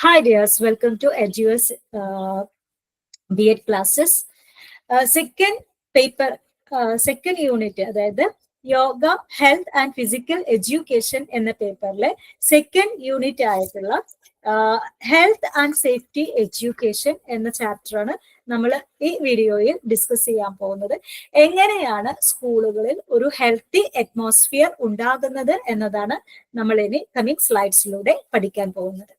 Hi dears, welcome to Edu's B.Ed classes. Second paper, second unit, അതായത് yoga health and physical education എന്ന പേപ്പറിലെ second unit ആയിട്ടുള്ള health and safety education എന്ന ചാപ്റ്ററാണ് നമ്മൾ ഈ വീഡിയോയിൽ ഡിസ്കസ് ചെയ്യാൻ പോകുന്നത്. എങ്ങനെയാണ് സ്കൂളുകളിൽ ഒരു ഹെൽത്തി അറ്റ്മോസ്ഫിയർ ഉണ്ടാകുന്നത് എന്നതാണ് നമ്മൾ ഇനി കമ്മിങ് സ്ലൈഡ്സിലൂടെ പഠിക്കാൻ പോകുന്നത്.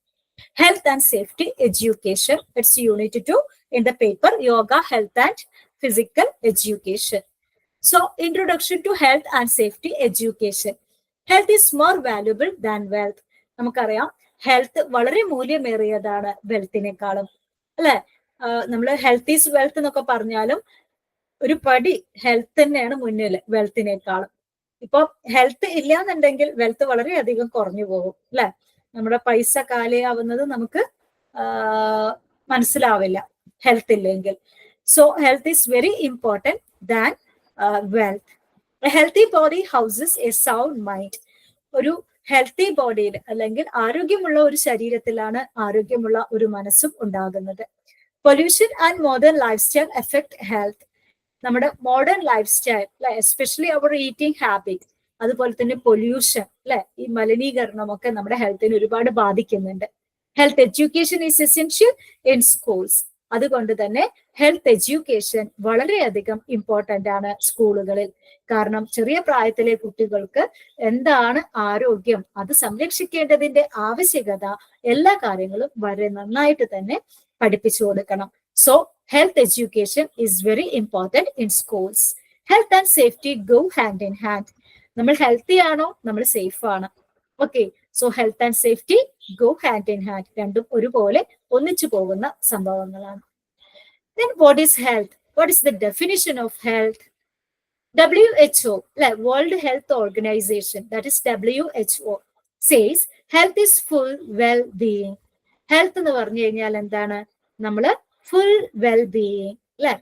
Health and Safety Education. It's Unit 2 in the paper Yoga, Health and Physical Education. So, Introduction to Health and Safety Education. Health is more valuable than wealth. നമുക്കറിയാം ഹെൽത്ത് വളരെ മൂല്യമേറിയതാണ് വെൽത്തിനേക്കാളും അല്ലെ. നമ്മൾ ഹെൽത്ത് ഈസ് വെൽത്ത് എന്നൊക്കെ പറഞ്ഞാലും ഒരു പടി health തന്നെയാണ് മുന്നിൽ വെൽത്തിനേക്കാളും. ഇപ്പൊ ഹെൽത്ത് ഇല്ല എന്നുണ്ടെങ്കിൽ വെൽത്ത് വളരെയധികം കുറഞ്ഞു പോകും അല്ലെ. നമ്മുടെ പൈസ കാലിയാവുന്നത് നമുക്ക് മനസ്സിലാവില്ല ഹെൽത്ത് ഇല്ലെങ്കിൽ. So health is very important than wealth. A healthy body houses A sound mind. ഒരു ഹെൽത്തി ബോഡിയിൽ അല്ലെങ്കിൽ ആരോഗ്യമുള്ള ഒരു ശരീരത്തിലാണ് ആരോഗ്യമുള്ള ഒരു മനസ്സും ഉണ്ടാകുന്നത്. Pollution and modern life style effect health. നമ്മുടെ മോഡേൺ ലൈഫ് സ്റ്റൈൽ അല്ലെ, എസ്പെഷ്യലി അവർ ഈറ്റിംഗ് ഹാബിറ്റ്, അതുപോലെ തന്നെ പൊല്യൂഷൻ അല്ലെ, ഈ മലിനീകരണമൊക്കെ നമ്മുടെ ഹെൽത്തിനെ ഒരുപാട് ബാധിക്കുന്നുണ്ട്. Health education is essential in schools. അതുകൊണ്ട് തന്നെ ഹെൽത്ത് എഡ്യൂക്കേഷൻ വളരെയധികം ഇമ്പോർട്ടൻ്റ് ആണ് സ്കൂളുകളിൽ. കാരണം ചെറിയ പ്രായത്തിലെ കുട്ടികൾക്ക് എന്താണ് ആരോഗ്യം, അത് സംരക്ഷിക്കേണ്ടതിന്റെ ആവശ്യകത, എല്ലാ കാര്യങ്ങളും വളരെ നന്നായിട്ട് തന്നെ പഠിപ്പിച്ചു കൊടുക്കണം. So health education is very important in schools. Health and safety go hand in hand. നമ്മൾ ഹെൽത്തി ആണോ, നമ്മൾ സേഫ് ആണ്. Okay, so health and safety go hand in hand. രണ്ടും ഒരുപോലെ ഒന്നിച്ചു പോകുന്ന സംഭവങ്ങളാണ്. Then what is health? What is the definition of health? WHO, like World Health Organization, that is WHO, says health is full well-being. Health എന്ന് പറഞ്ഞു കഴിഞ്ഞാൽ എന്താണ്? നമ്മൾ ഫുൾ വെൽ-ബീയിങ് അല്ലെ,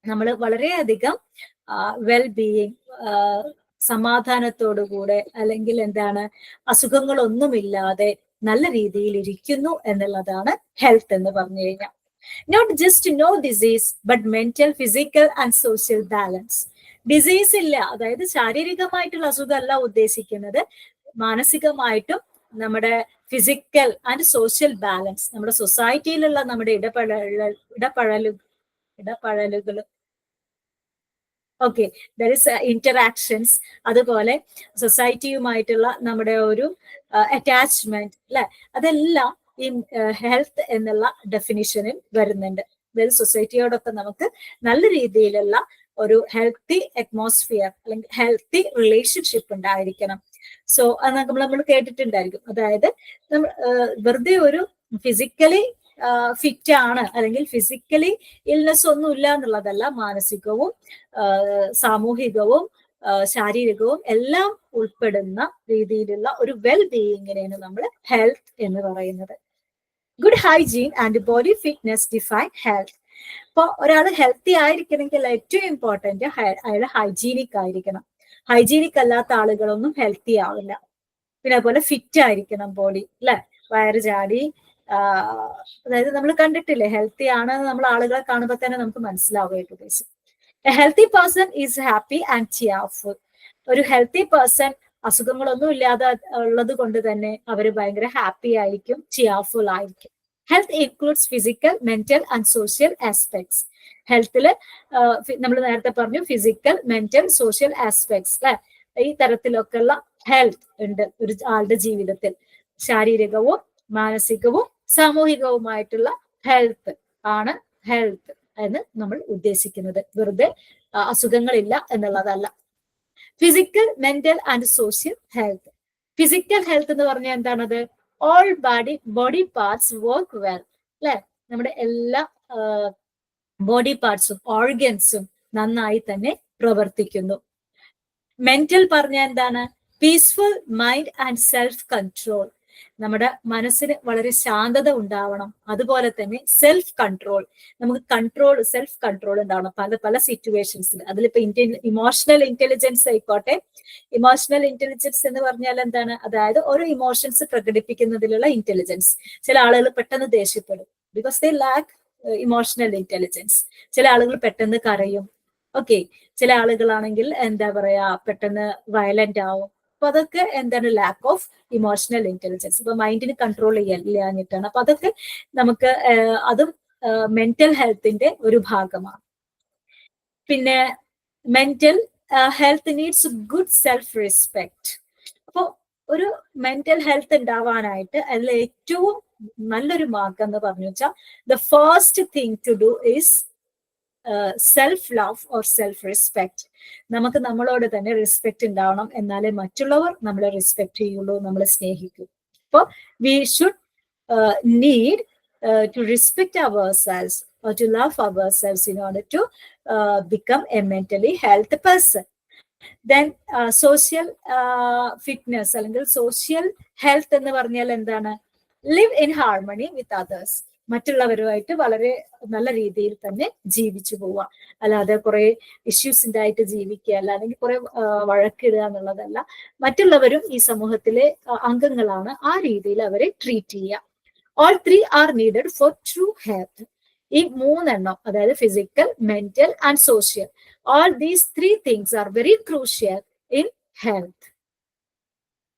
നമ്മൾ വളരെയധികം വെൽ-ബീയിങ്, സമാധാനത്തോടുകൂടെ അല്ലെങ്കിൽ എന്താണ് അസുഖങ്ങളൊന്നുമില്ലാതെ നല്ല രീതിയിൽ ഇരിക്കുന്നു എന്നുള്ളതാണ് ഹെൽത്ത് എന്ന് പറഞ്ഞു കഴിഞ്ഞാൽ. Not just no disease but mental, physical and social balance. Disease ഇല്ല, അതായത് ശാരീരികമായിട്ടുള്ള അസുഖമല്ല ഉദ്ദേശിക്കുന്നത്, മാനസികമായിട്ടും നമ്മുടെ ഫിസിക്കൽ ആൻഡ് സോഷ്യൽ ബാലൻസ്, നമ്മുടെ സൊസൈറ്റിയിലുള്ള നമ്മുടെ ഇടപഴലുകൾ ഓക്കെ, ദർ ഇസ് ഇന്ററാക്ഷൻസ്, അതുപോലെ സൊസൈറ്റിയുമായിട്ടുള്ള നമ്മുടെ ഒരു അറ്റാച്ച്മെന്റ് അല്ലെ, അതെല്ലാം ഈ ഹെൽത്ത് എന്നുള്ള ഡെഫിനിഷനിൽ വരുന്നുണ്ട്. അതായത് സൊസൈറ്റിയോടൊപ്പം നമുക്ക് നല്ല രീതിയിലുള്ള ഒരു ഹെൽത്തി അറ്റ്മോസ്ഫിയർ അല്ലെങ്കിൽ ഹെൽത്തി റിലേഷൻഷിപ്പ് ഉണ്ടായിരിക്കണം. സോ അത് നമ്മൾ കേട്ടിട്ടുണ്ടായിരിക്കും. അതായത് നമ്മൾ വെറുതെ ഒരു ഫിസിക്കലി ഫിറ്റ് ആണ് അല്ലെങ്കിൽ ഫിസിക്കലി ഇൽനെസ് ഒന്നും ഇല്ല എന്നുള്ളതല്ല, മാനസികവും സാമൂഹികവും ശാരീരികവും എല്ലാം ഉൾപ്പെടുന്ന രീതിയിലുള്ള ഒരു വെൽ ബീയിങ്ങിനെയാണ് നമ്മൾ ഹെൽത്ത് എന്ന് പറയുന്നത്. Good hygiene and body fitness define health. ഇപ്പോൾ ഒരാൾ ഹെൽത്തി ആയിരിക്കണമെങ്കിൽ ഏറ്റവും ഇമ്പോർട്ടൻറ്റ് അയാൾ ഹൈജീനിക് ആയിരിക്കണം. ഹൈജീനിക് അല്ലാത്ത ആളുകളൊന്നും ഹെൽത്തി ആവില്ല. പിന്നെ അതുപോലെ ഫിറ്റ് ആയിരിക്കണം ബോഡി അല്ലെ, വയറ് ചാടി, അതായത് നമ്മൾ കണ്ടിട്ടില്ലേ ഹെൽത്തി ആണ് നമ്മൾ ആളുകളെ കാണുമ്പോൾ തന്നെ നമുക്ക് മനസ്സിലാവും ഏകദേശം. A healthy person is happy and cheerful. ഒരു ഹെൽത്തി പേഴ്സൺ അസുഖങ്ങളൊന്നും ഇല്ലാതെ ഉള്ളത് കൊണ്ട് തന്നെ അവർ ഭയങ്കര ഹാപ്പി ആയിരിക്കും, ചിയർഫുൾ ആയിരിക്കും. Health includes physical, mental and social aspects. ഹെൽത്തില് നമ്മൾ നേരത്തെ പറഞ്ഞു ഫിസിക്കൽ, മെന്റൽ, സോഷ്യൽ ആസ്പെക്ട്സ് അല്ലെ, ഈ തരത്തിലൊക്കെ ഉള്ള ഹെൽത്ത് ഉണ്ട് ഒരു ആളുടെ ജീവിതത്തിൽ. ശാരീരികവും മാനസികവും സാമൂഹികവുമായിട്ടുള്ള ഹെൽത്ത് ആണ് ഹെൽത്ത് എന്ന് നമ്മൾ ഉദ്ദേശിക്കുന്നത്. വെറുതെ അസുഖങ്ങളില്ല എന്നുള്ളതല്ല. Physical, mental and social health. Physical health എന്ന് പറഞ്ഞാൽ എന്താണത്? All body parts work well അല്ലെ, നമ്മുടെ എല്ലാ ബോഡി പാർട്സും ഓർഗൻസും നന്നായി തന്നെ പ്രവർത്തിക്കുന്നു. മെന്റൽ പറഞ്ഞാൽ എന്താണ്? Peaceful mind and self control. നമ്മുടെ മനസ്സിന് വളരെ ശാന്തത ഉണ്ടാവണം. അതുപോലെ തന്നെ സെൽഫ് കൺട്രോൾ, നമുക്ക് സെൽഫ് കൺട്രോൾ ഉണ്ടാവണം പല പല സിറ്റുവേഷൻസിൽ. അതിലിപ്പോ ഇമോഷണൽ ഇന്റലിജൻസ് ആയിക്കോട്ടെ. ഇമോഷണൽ ഇന്റലിജൻസ് എന്ന് പറഞ്ഞാൽ എന്താണ്? അതായത് ഓരോ ഇമോഷൻസ് പ്രകടിപ്പിക്കുന്നതിലുള്ള ഇന്റലിജൻസ്. ചില ആളുകൾ പെട്ടെന്ന് ദേഷ്യപ്പെടും, because they lack emotional intelligence. ചില ആളുകൾ പെട്ടെന്ന് കരയും. ഓക്കെ, ചില ആളുകളാണെങ്കിൽ എന്താ പറയാ, പെട്ടെന്ന് വയലന്റ് ആവും. അപ്പൊ അതൊക്കെ എന്താണ്? Lack of emotional intelligence. ഇപ്പൊ മൈൻഡിന് കൺട്രോൾ ചെയ്യാനിട്ടാണ്. അപ്പൊ അതൊക്കെ നമുക്ക് അതും മെന്റൽ ഹെൽത്തിന്റെ ഒരു ഭാഗമാണ്. പിന്നെ mental health needs good self respect. അപ്പൊ ഒരു മെന്റൽ ഹെൽത്ത് ഉണ്ടാവാനായിട്ട് അതിൽ ഏറ്റവും നല്ലൊരു മാർഗം എന്ന് പറഞ്ഞു വെച്ചാൽ the first thing to do is self love or self respect. നമുക്ക് നമ്മളോട് തന്നെ റെസ്പെക്ട് ഉണ്ടാവണം, എന്നാലേ മറ്റുള്ളവർ നമ്മളെ റെസ്പെക്ട് ചെയ്യുള്ളൂ, നമ്മളെ സ്നേഹിക്കൂ. അപ്പോൾ we should need to respect ourselves or to love ourselves in order to become a mentally healthy person. Then social fitness അല്ലെങ്കിൽ സോഷ്യൽ ഹെൽത്ത് എന്ന് പറഞ്ഞാൽ എന്താണ്? Live in harmony with others. മറ്റുള്ളവരുമായിട്ട് വളരെ നല്ല രീതിയിൽ തന്നെ ജീവിച്ചു പോവുക. അല്ലാതെ കുറെ ഇഷ്യൂസ് ഉണ്ടായിട്ട് ജീവിക്കുക അല്ല, അല്ലെങ്കിൽ കുറെ വഴക്കിടുക എന്നുള്ളതല്ല. മറ്റുള്ളവരും ഈ സമൂഹത്തിലെ അംഗങ്ങളാണ്, ആ രീതിയിൽ അവരെ ട്രീറ്റ് ചെയ്യുക. All three R needed for true health. ഈ മൂന്നെണ്ണം, അതായത് physical, mental and social, all these three things are very crucial in health.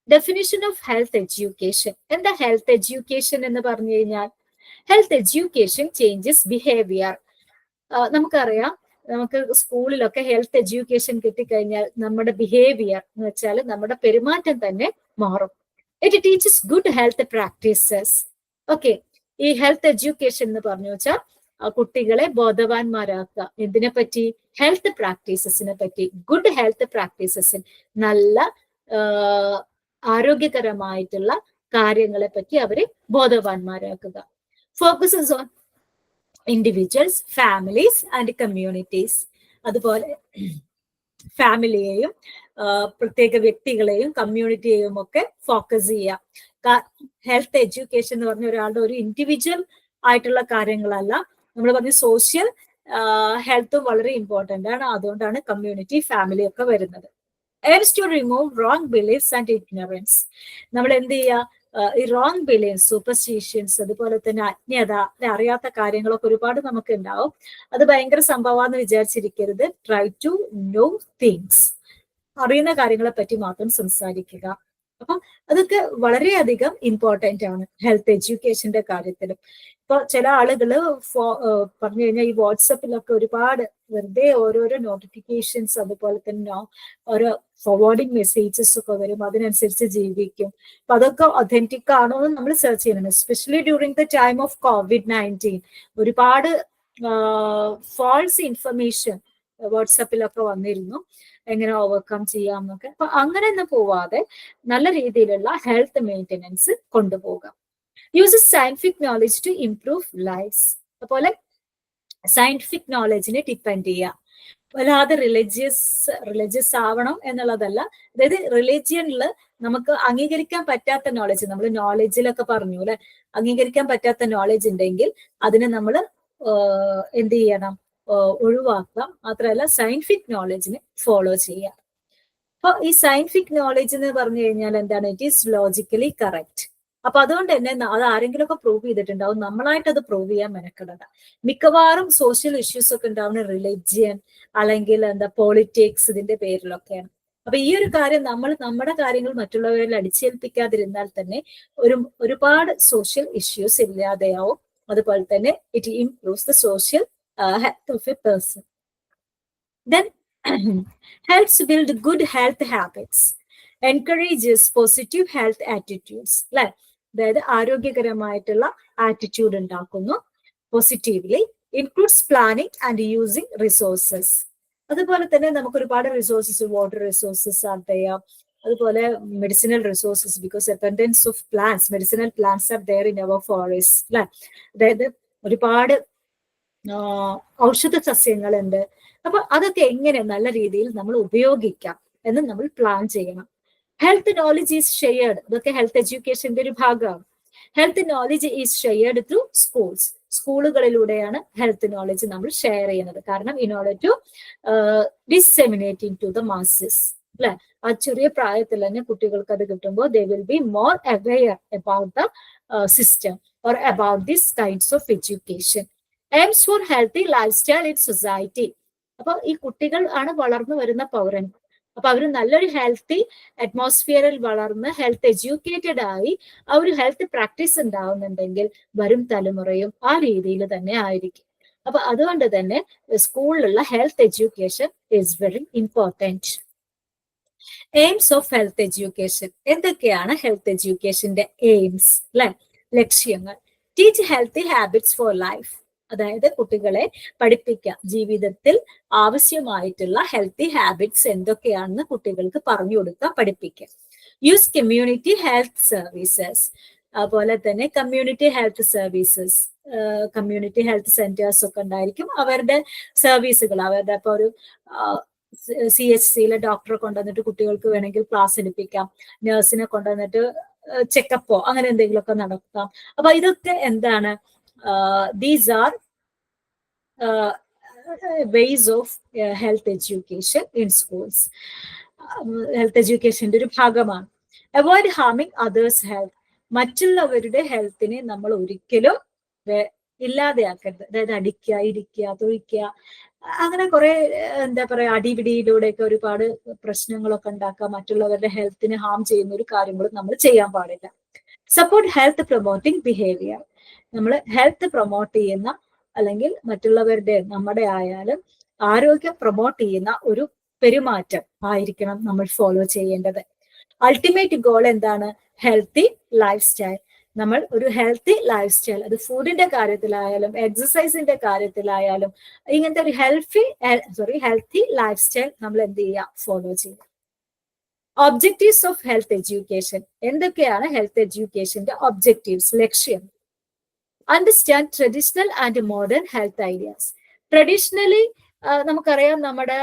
Definition of health education. എന്താ ഹെൽത്ത് എഡ്യൂക്കേഷൻ എന്ന് പറഞ്ഞു കഴിഞ്ഞാൽ? Health education changes behaviour. നമുക്കറിയാം, നമുക്ക് സ്കൂളിലൊക്കെ ഹെൽത്ത് എഡ്യൂക്കേഷൻ കിട്ടിക്കഴിഞ്ഞാൽ നമ്മുടെ ബിഹേവിയർ എന്ന് വെച്ചാൽ നമ്മുടെ പെരുമാറ്റം തന്നെ മാറും. It teaches good health practices. Okay, ഈ ഹെൽത്ത് എഡ്യൂക്കേഷൻ എന്ന് പറഞ്ഞു വെച്ചാൽ കുട്ടികളെ ബോധവാന്മാരാക്കുക. എന്തിനെ പറ്റി? ഹെൽത്ത് പ്രാക്ടീസസിനെ പറ്റി. ഗുഡ് ഹെൽത്ത് പ്രാക്ടീസസിന്, നല്ല ആരോഗ്യകരമായിട്ടുള്ള കാര്യങ്ങളെ പറ്റി അവരെ ബോധവാന്മാരാക്കുക. Focuses on individuals, families and communities. അതുപോലെ ഫാമിലിയെയും പ്രത്യേക വ്യക്തികളെയും കമ്മ്യൂണിറ്റിയെയും ഒക്കെ ഫോക്കസ് ചെയ്യുക. ഹെൽത്ത് എഡ്യൂക്കേഷൻ എന്ന് പറഞ്ഞ ഒരാളുടെ ഒരു ഇൻഡിവിജ്വൽ ആയിട്ടുള്ള കാര്യങ്ങളല്ല. നമ്മൾ പറഞ്ഞ സോഷ്യൽ ഹെൽത്തും വളരെ ഇമ്പോർട്ടന്റ് ആണ്. അതുകൊണ്ടാണ് കമ്മ്യൂണിറ്റി, ഫാമിലി ഒക്കെ വരുന്നത്. aims to remove wrong beliefs and ignorance. നമ്മൾ എന്ത് ചെയ്യുക? ഈ റോങ് ബിലീഫ്സ്, സൂപ്പർസ്റ്റിഷ്യൻസ്, അതുപോലെ തന്നെ അജ്ഞത, അറിയാത്ത കാര്യങ്ങളൊക്കെ ഒരുപാട് നമുക്ക് ഉണ്ടാവും. അത് ഭയങ്കര സംഭവമാണെന്ന് വിചാരിച്ചിരിക്കരുത്. Try to know things. അറിയുന്ന കാര്യങ്ങളെ പറ്റി മാത്രം സംസാരിക്കുക. അപ്പം അതൊക്കെ വളരെയധികം ഇമ്പോർട്ടൻ്റ് ആണ് ഹെൽത്ത് എഡ്യൂക്കേഷന്റെ കാര്യത്തിലും. ഇപ്പൊ ചില ആളുകള് പറഞ്ഞു കഴിഞ്ഞാൽ ഈ വാട്സപ്പിലൊക്കെ ഒരുപാട് വെറുതെ ഓരോരോ നോട്ടിഫിക്കേഷൻസ്, അതുപോലെ തന്നെ ഓരോ ഫോർവേഡിങ് മെസ്സേജസ് ഒക്കെ വരും, അതിനനുസരിച്ച് ജീവിക്കും. അപ്പൊ അതൊക്കെ ഒതന്റിക് ആണോ എന്ന് നമ്മൾ സെർച്ച് ചെയ്യണം. Especially during the time of COVID-19 ഒരുപാട് ഫാൾസ് ഇൻഫർമേഷൻ വാട്സപ്പിലൊക്കെ വന്നിരുന്നു, എങ്ങനെ ഓവർകം ചെയ്യാം എന്നൊക്കെ. അപ്പൊ അങ്ങനെയൊന്നും പോവാതെ നല്ല രീതിയിലുള്ള ഹെൽത്ത് മെയിൻ്റെനൻസ് കൊണ്ടുപോകാം. Uses scientific knowledge to improve lifes. അതുപോലെ സയന്റിഫിക് നോളജിനെ ഡിപ്പെൻഡ് ചെയ്യുക. വല്ലാതെ റിലീജിയസ് ആവണം എന്നുള്ളതല്ല. അതായത് റിലീജിയനിൽ നമുക്ക് അംഗീകരിക്കാൻ പറ്റാത്ത നോളജ്, നമ്മൾ നോളജിലൊക്കെ പറഞ്ഞു അല്ലെ, അംഗീകരിക്കാൻ പറ്റാത്ത നോളജ് ഉണ്ടെങ്കിൽ അതിനെ നമ്മൾ എന്ത് ചെയ്യണം? ഒഴിവാക്കാം. മാത്രമല്ല സയന്റിഫിക് നോളജിനെ ഫോളോ ചെയ്യാം. അപ്പൊ ഈ സയന്റിഫിക് നോളജ് എന്ന് പറഞ്ഞു കഴിഞ്ഞാൽ എന്താണ്? It is logically correct. അപ്പൊ അതുകൊണ്ട് തന്നെ അത് ആരെങ്കിലും ഒക്കെ പ്രൂവ് ചെയ്തിട്ടുണ്ടാവും, നമ്മളായിട്ട് അത് പ്രൂവ് ചെയ്യാൻ മെനക്കെടണ്ട. മിക്കവാറും സോഷ്യൽ ഇഷ്യൂസ് ഒക്കെ ഉണ്ടാവുന്ന റിലിജിയൻ അല്ലെങ്കിൽ പോളിറ്റിക്സ്, ഇതിന്റെ പേരിലൊക്കെയാണ്. അപ്പൊ ഈ ഒരു കാര്യം നമ്മൾ നമ്മുടെ കാര്യങ്ങൾ മറ്റുള്ളവരിൽ അടിച്ചേൽപ്പിക്കാതിരുന്നാൽ തന്നെ ഒരുപാട് സോഷ്യൽ ഇഷ്യൂസ് ഇല്ലാതെയാവും. അതുപോലെ തന്നെ it improves the social health of a person. Then helps build good health habits, encourages positive health attitudes. അതായത് ആരോഗ്യകരമായിട്ടുള്ള ആറ്റിറ്റ്യൂഡ് ഉണ്ടാക്കുന്നു. Positively includes planning and using resources. അതുപോലെ തന്നെ നമുക്ക് ഒരുപാട് റിസോഴ്സസ്, വാട്ടർ റിസോഴ്സസ് അറിയാം, അതുപോലെ medicinal resources, because abundance of plants, medicinal plants are there in our forest. അല്ലെ, അതായത് ഒരുപാട് ഔഷധ സസ്യങ്ങളുണ്ട്. അപ്പൊ അതൊക്കെ എങ്ങനെ നല്ല രീതിയിൽ നമ്മൾ ഉപയോഗിക്കാം എന്ന് നമ്മൾ പ്ലാൻ ചെയ്യണം. ഹെൽത്ത് നോളജ് ഈസ് ഷെയർഡ്, ഇതൊക്കെ ഹെൽത്ത് എഡ്യൂക്കേഷന്റെ ഒരു ഭാഗമാണ്. Health knowledge is shared through schools, സ്കൂളുകളിലൂടെയാണ് ഹെൽത്ത് നോളജ് നമ്മൾ ഷെയർ ചെയ്യുന്നത്. കാരണം in order to disseminating to the masses, അല്ലെ? ആ ചെറിയ പ്രായത്തിൽ തന്നെ കുട്ടികൾക്ക് അത് കിട്ടുമ്പോൾ they will be more aware about the system or about this kinds of education. Aims for healthy lifestyle in society. അപ്പൊ ഈ കുട്ടികൾ ആണ് വളർന്നു വരുന്ന പൗരന്മാർ. അപ്പൊ അവർ നല്ലൊരു ഹെൽത്തി അറ്റ്മോസ്ഫിയറിൽ വളർന്ന് ഹെൽത്ത് എഡ്യൂക്കേറ്റഡ് ആയി ആ ഒരു ഹെൽത്ത് പ്രാക്ടീസ് ഉണ്ടാവുന്നുണ്ടെങ്കിൽ വരും തലമുറയും ആ രീതിയിൽ തന്നെ ആയിരിക്കും. അപ്പൊ അതുകൊണ്ട് തന്നെ സ്കൂളിലുള്ള health education is very important. Aims of health education, എന്തൊക്കെയാണ് ഹെൽത്ത് എഡ്യൂക്കേഷന്റെ എയിംസ്, അല്ലെ? ലക്ഷ്യങ്ങൾ. Teach healthy habits for life, അതായത് കുട്ടികളെ പഠിപ്പിക്കുക, ജീവിതത്തിൽ ആവശ്യമായിട്ടുള്ള ഹെൽത്തി ഹാബിറ്റ്സ് എന്തൊക്കെയാണെന്ന് കുട്ടികൾക്ക് പറഞ്ഞു കൊടുക്കുക, പഠിപ്പിക്കുക. യൂസ് കമ്മ്യൂണിറ്റി ഹെൽത്ത് സർവീസസ്, അതുപോലെ തന്നെ community health services, community health centres ഒക്കെ ഉണ്ടായിരിക്കും. അവരുടെ സർവീസുകൾ, അവരുടെ ഇപ്പൊ ഒരു CHCയിലെ ഡോക്ടറെ കൊണ്ടുവന്നിട്ട് കുട്ടികൾക്ക് വേണമെങ്കിൽ ക്ലാസ് എടുപ്പിക്കാം, നഴ്സിനെ കൊണ്ടുവന്നിട്ട് ചെക്കപ്പോ അങ്ങനെ എന്തെങ്കിലുമൊക്കെ നടത്താം. അപ്പൊ ഇതൊക്കെ എന്താണ്? These are ways of health education in schools. Health എഡ്യൂക്കേഷന്റെ ഒരു ഭാഗമാണ്. അവോയ്ഡ് ഹാർമിങ് അതേഴ്സ് ഹെൽത്ത്, മറ്റുള്ളവരുടെ ഹെൽത്തിനെ നമ്മൾ ഒരിക്കലും ഇല്ലാതെയാക്കരുത്. അതായത് അടിക്കുക, ഇടിക്കുക, തൊഴിക്കുക, അങ്ങനെ കുറെ എന്താ പറയാ അടിപിടിയിലൂടെയൊക്കെ ഒരുപാട് പ്രശ്നങ്ങളൊക്കെ ഉണ്ടാക്കുക. മറ്റുള്ളവരുടെ ഹെൽത്തിന് ഹാം ചെയ്യുന്ന ഒരു കാര്യങ്ങളും നമ്മൾ ചെയ്യാൻ പാടില്ല. സപ്പോർട്ട് ഹെൽത്ത് പ്രൊമോട്ടിംഗ് ബിഹേവിയർ, നമ്മൾ ഹെൽത്ത് പ്രൊമോട്ട് ചെയ്യുന്ന അല്ലെങ്കിൽ മറ്റുള്ളവരുടെ നമ്മുടെ ആയാലും ആരോഗ്യം പ്രൊമോട്ട് ചെയ്യുന്ന ഒരു പെരുമാറ്റം ആയിരിക്കണം നമ്മൾ ഫോളോ ചെയ്യേണ്ടത്. അൾട്ടിമേറ്റ് ഗോൾ എന്താണ്? Healthy life style. നമ്മൾ ഒരു ഹെൽത്തി ലൈഫ് സ്റ്റൈൽ, അത് ഫുഡിന്റെ കാര്യത്തിലായാലും എക്സസൈസിന്റെ കാര്യത്തിലായാലും ഇങ്ങനത്തെ ഒരു ഹെൽത്തി ലൈഫ് സ്റ്റൈൽ നമ്മൾ എന്ത് ചെയ്യുക? ഫോളോ ചെയ്യുക. ഒബ്ജക്റ്റീവ്സ് ഓഫ് ഹെൽത്ത് എഡ്യൂക്കേഷൻ, എന്തൊക്കെയാണ് ഹെൽത്ത് എഡ്യൂക്കേഷന്റെ ഒബ്ജക്റ്റീവ്സ്, ലക്ഷ്യം? Understand traditional and modern health ideas. Traditionally നമുക്കറിയാം നമ്മുടെ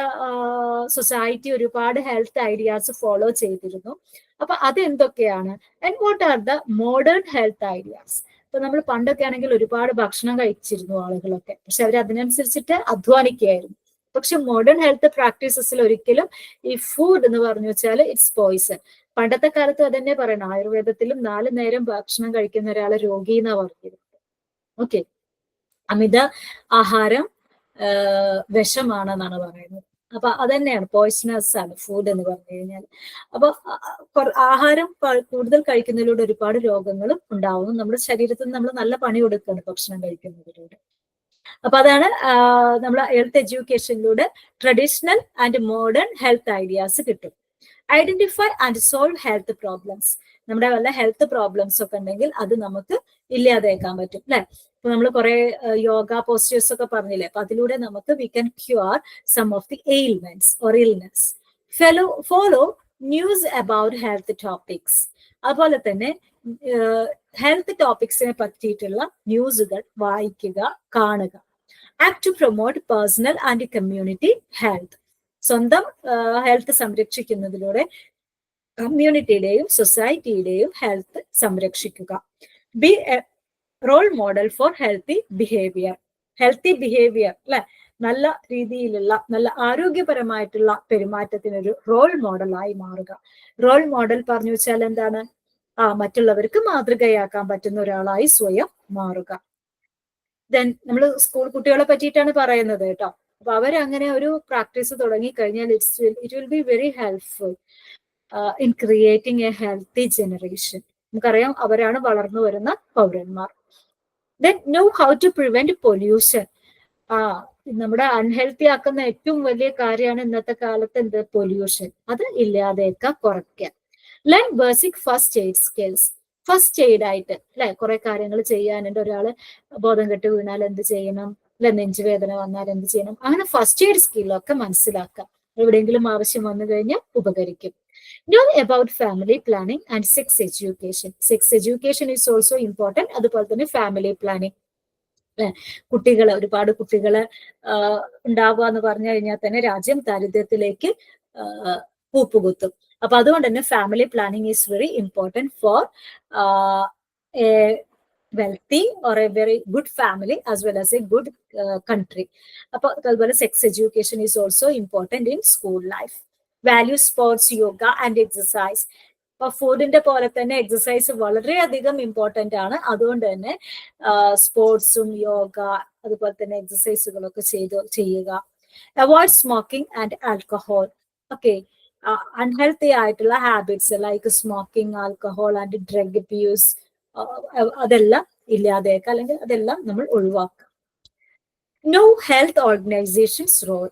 സൊസൈറ്റി ഒരുപാട് ഹെൽത്ത് ഐഡിയാസ് ഫോളോ ചെയ്തിരുന്നു. അപ്പൊ അതെന്തൊക്കെയാണ്? And what are the modern health ideas? ഇപ്പൊ നമ്മൾ പണ്ടൊക്കെ ആണെങ്കിൽ ഒരുപാട് ഭക്ഷണം കഴിച്ചിരുന്നു ആളുകളൊക്കെ, പക്ഷെ അവർ അതിനനുസരിച്ചിട്ട് അധ്വാനിക്കുകയായിരുന്നു. പക്ഷെ മോഡേൺ ഹെൽത്ത് പ്രാക്ടീസസിൽ ഒരിക്കലും ഈ ഫുഡ് എന്ന് പറഞ്ഞു വെച്ചാൽ ഇറ്റ്സ് പോയിസൺ. പണ്ടത്തെ കാലത്ത് അതന്നെ പറയണം, ആയുർവേദത്തിലും 4 നേരം ഭക്ഷണം കഴിക്കുന്ന ഒരാളെ രോഗി എന്നാ പറഞ്ഞിരുന്നത്. ഓക്കെ, അമിത ആഹാരം വിഷമാണെന്നാണ് പറയുന്നത്. അപ്പൊ അതന്നെയാണ്, പോയിസണസ് ആണ് ഫുഡ് എന്ന് പറഞ്ഞു കഴിഞ്ഞാൽ. അപ്പൊ ആഹാരം കൂടുതൽ കഴിക്കുന്നതിലൂടെ ഒരുപാട് രോഗങ്ങളും ഉണ്ടാവുന്നു. നമ്മുടെ ശരീരത്തിന് നമ്മൾ നല്ല പണി കൊടുക്കുകയാണ് ഭക്ഷണം കഴിക്കുന്നതിലൂടെ. അപ്പൊ അതാണ് നമ്മൾ ഹെൽത്ത് എഡ്യൂക്കേഷനിലൂടെ traditional and modern health ideas കിട്ടും. Identify and solve health problems, നമ്മുടെ വല്ല ഹെൽത്ത് പ്രോബ്ലംസ് ഒക്കെ ഉണ്ടെങ്കിൽ അത് നമുക്ക് ഇല്ലാതാക്കാൻ പറ്റും, അല്ലെ? ഇപ്പൊ നമ്മൾ കുറെ യോഗ പോസ്റ്റേഴ്സ് ഒക്കെ പറഞ്ഞില്ലേ, അപ്പൊ അതിലൂടെ നമുക്ക് we can cure some of the ailments or illness. Follow news about health topics, അതുപോലെ തന്നെ ഹെൽത്ത് ടോപ്പിക്സിനെ പറ്റിയിട്ടുള്ള ന്യൂസുകൾ വായിക്കുക, കാണുക. Act to promote personal and community health, സ്വന്തം ഹെൽത്ത് സംരക്ഷിക്കുന്നതിലൂടെ കമ്മ്യൂണിറ്റിയുടെയും സൊസൈറ്റിയുടെയും ഹെൽത്ത് സംരക്ഷിക്കുക. Be a role model for healthy behaviour, healthy behaviour അല്ലെ, നല്ല രീതിയിലുള്ള നല്ല ആരോഗ്യപരമായിട്ടുള്ള പെരുമാറ്റത്തിനൊരു റോൾ മോഡലായി മാറുക. റോൾ മോഡൽ പറഞ്ഞു വെച്ചാൽ എന്താണ്? മറ്റുള്ളവർക്ക് മാതൃകയാക്കാൻ പറ്റുന്ന ഒരാളായി സ്വയം മാറുക. ദെൻ നമ്മൾ സ്കൂൾ കുട്ടികളെ പറ്റിയിട്ടാണ് പറയുന്നത് കേട്ടോ. അപ്പൊ അവരങ്ങനെ ഒരു പ്രാക്ടീസ് തുടങ്ങി കഴിഞ്ഞാൽ it will be very helpful in creating a healthy generation. നമുക്കറിയാം അവരാണ് വളർന്നു വരുന്ന പൗരന്മാർ. Then know how to prevent pollution. നമ്മുടെ അൺഹെൽത്തി ആക്കുന്ന ഏറ്റവും വലിയ കാര്യമാണ് ഇന്നത്തെ കാലത്ത് എന്ത്? പൊല്യൂഷൻ. അത് ഇല്ലാതെയൊക്കെ കുറയ്ക്കുക. Learn basic first aid skills, first aid ആയിട്ട് അല്ലെ കുറെ കാര്യങ്ങൾ ചെയ്യാനുണ്ട്. ഒരാള് ബോധം കെട്ട് വീണാൽ എന്ത് ചെയ്യണം, അല്ലെ നെഞ്ചുവേദന വന്നാൽ എന്ത് ചെയ്യണം, അങ്ങനെ ഫസ്റ്റ് എയ്ഡ് സ്കില്ലൊക്കെ മനസ്സിലാക്കാം. എവിടെയെങ്കിലും ആവശ്യം വന്നു കഴിഞ്ഞാൽ ഉപകരിക്കും. Know about family planning and sex education. Sex education is also important. അതുപോലെ തന്നെ ഫാമിലി പ്ലാനിങ്. കുട്ടികള് ഒരുപാട് കുട്ടികള് ഉണ്ടാവുക എന്ന് പറഞ്ഞു കഴിഞ്ഞാൽ തന്നെ രാജ്യം ദാരിദ്ര്യത്തിലേക്ക് കൂപ്പുകുത്തും. അപ്പൊ അതുകൊണ്ട് തന്നെ family planning is very important for A wealthy or A very good family as well as A good country. അപ്പൊ അതുപോലെ sex education is also important in school life. Value sports, yoga and exercise. അപ്പൊ ഫുഡിന്റെ പോലെ തന്നെ exercise വളരെയധികം important ആണ്. അതുകൊണ്ട് തന്നെ സ്പോർട്സും യോഗ അതുപോലെ തന്നെ എക്സസൈസുകളൊക്കെ ചെയ്യുക. Avoid smoking and alcohol. Okay, unhealthy ആയിട്ടുള്ള habits like smoking, alcohol and drug abuse അതെല്ലാം ഇല്ലാതെയാക്കുക, അല്ലെങ്കിൽ അതെല്ലാം നമ്മൾ ഒഴിവാക്കുക. Know health organisations role.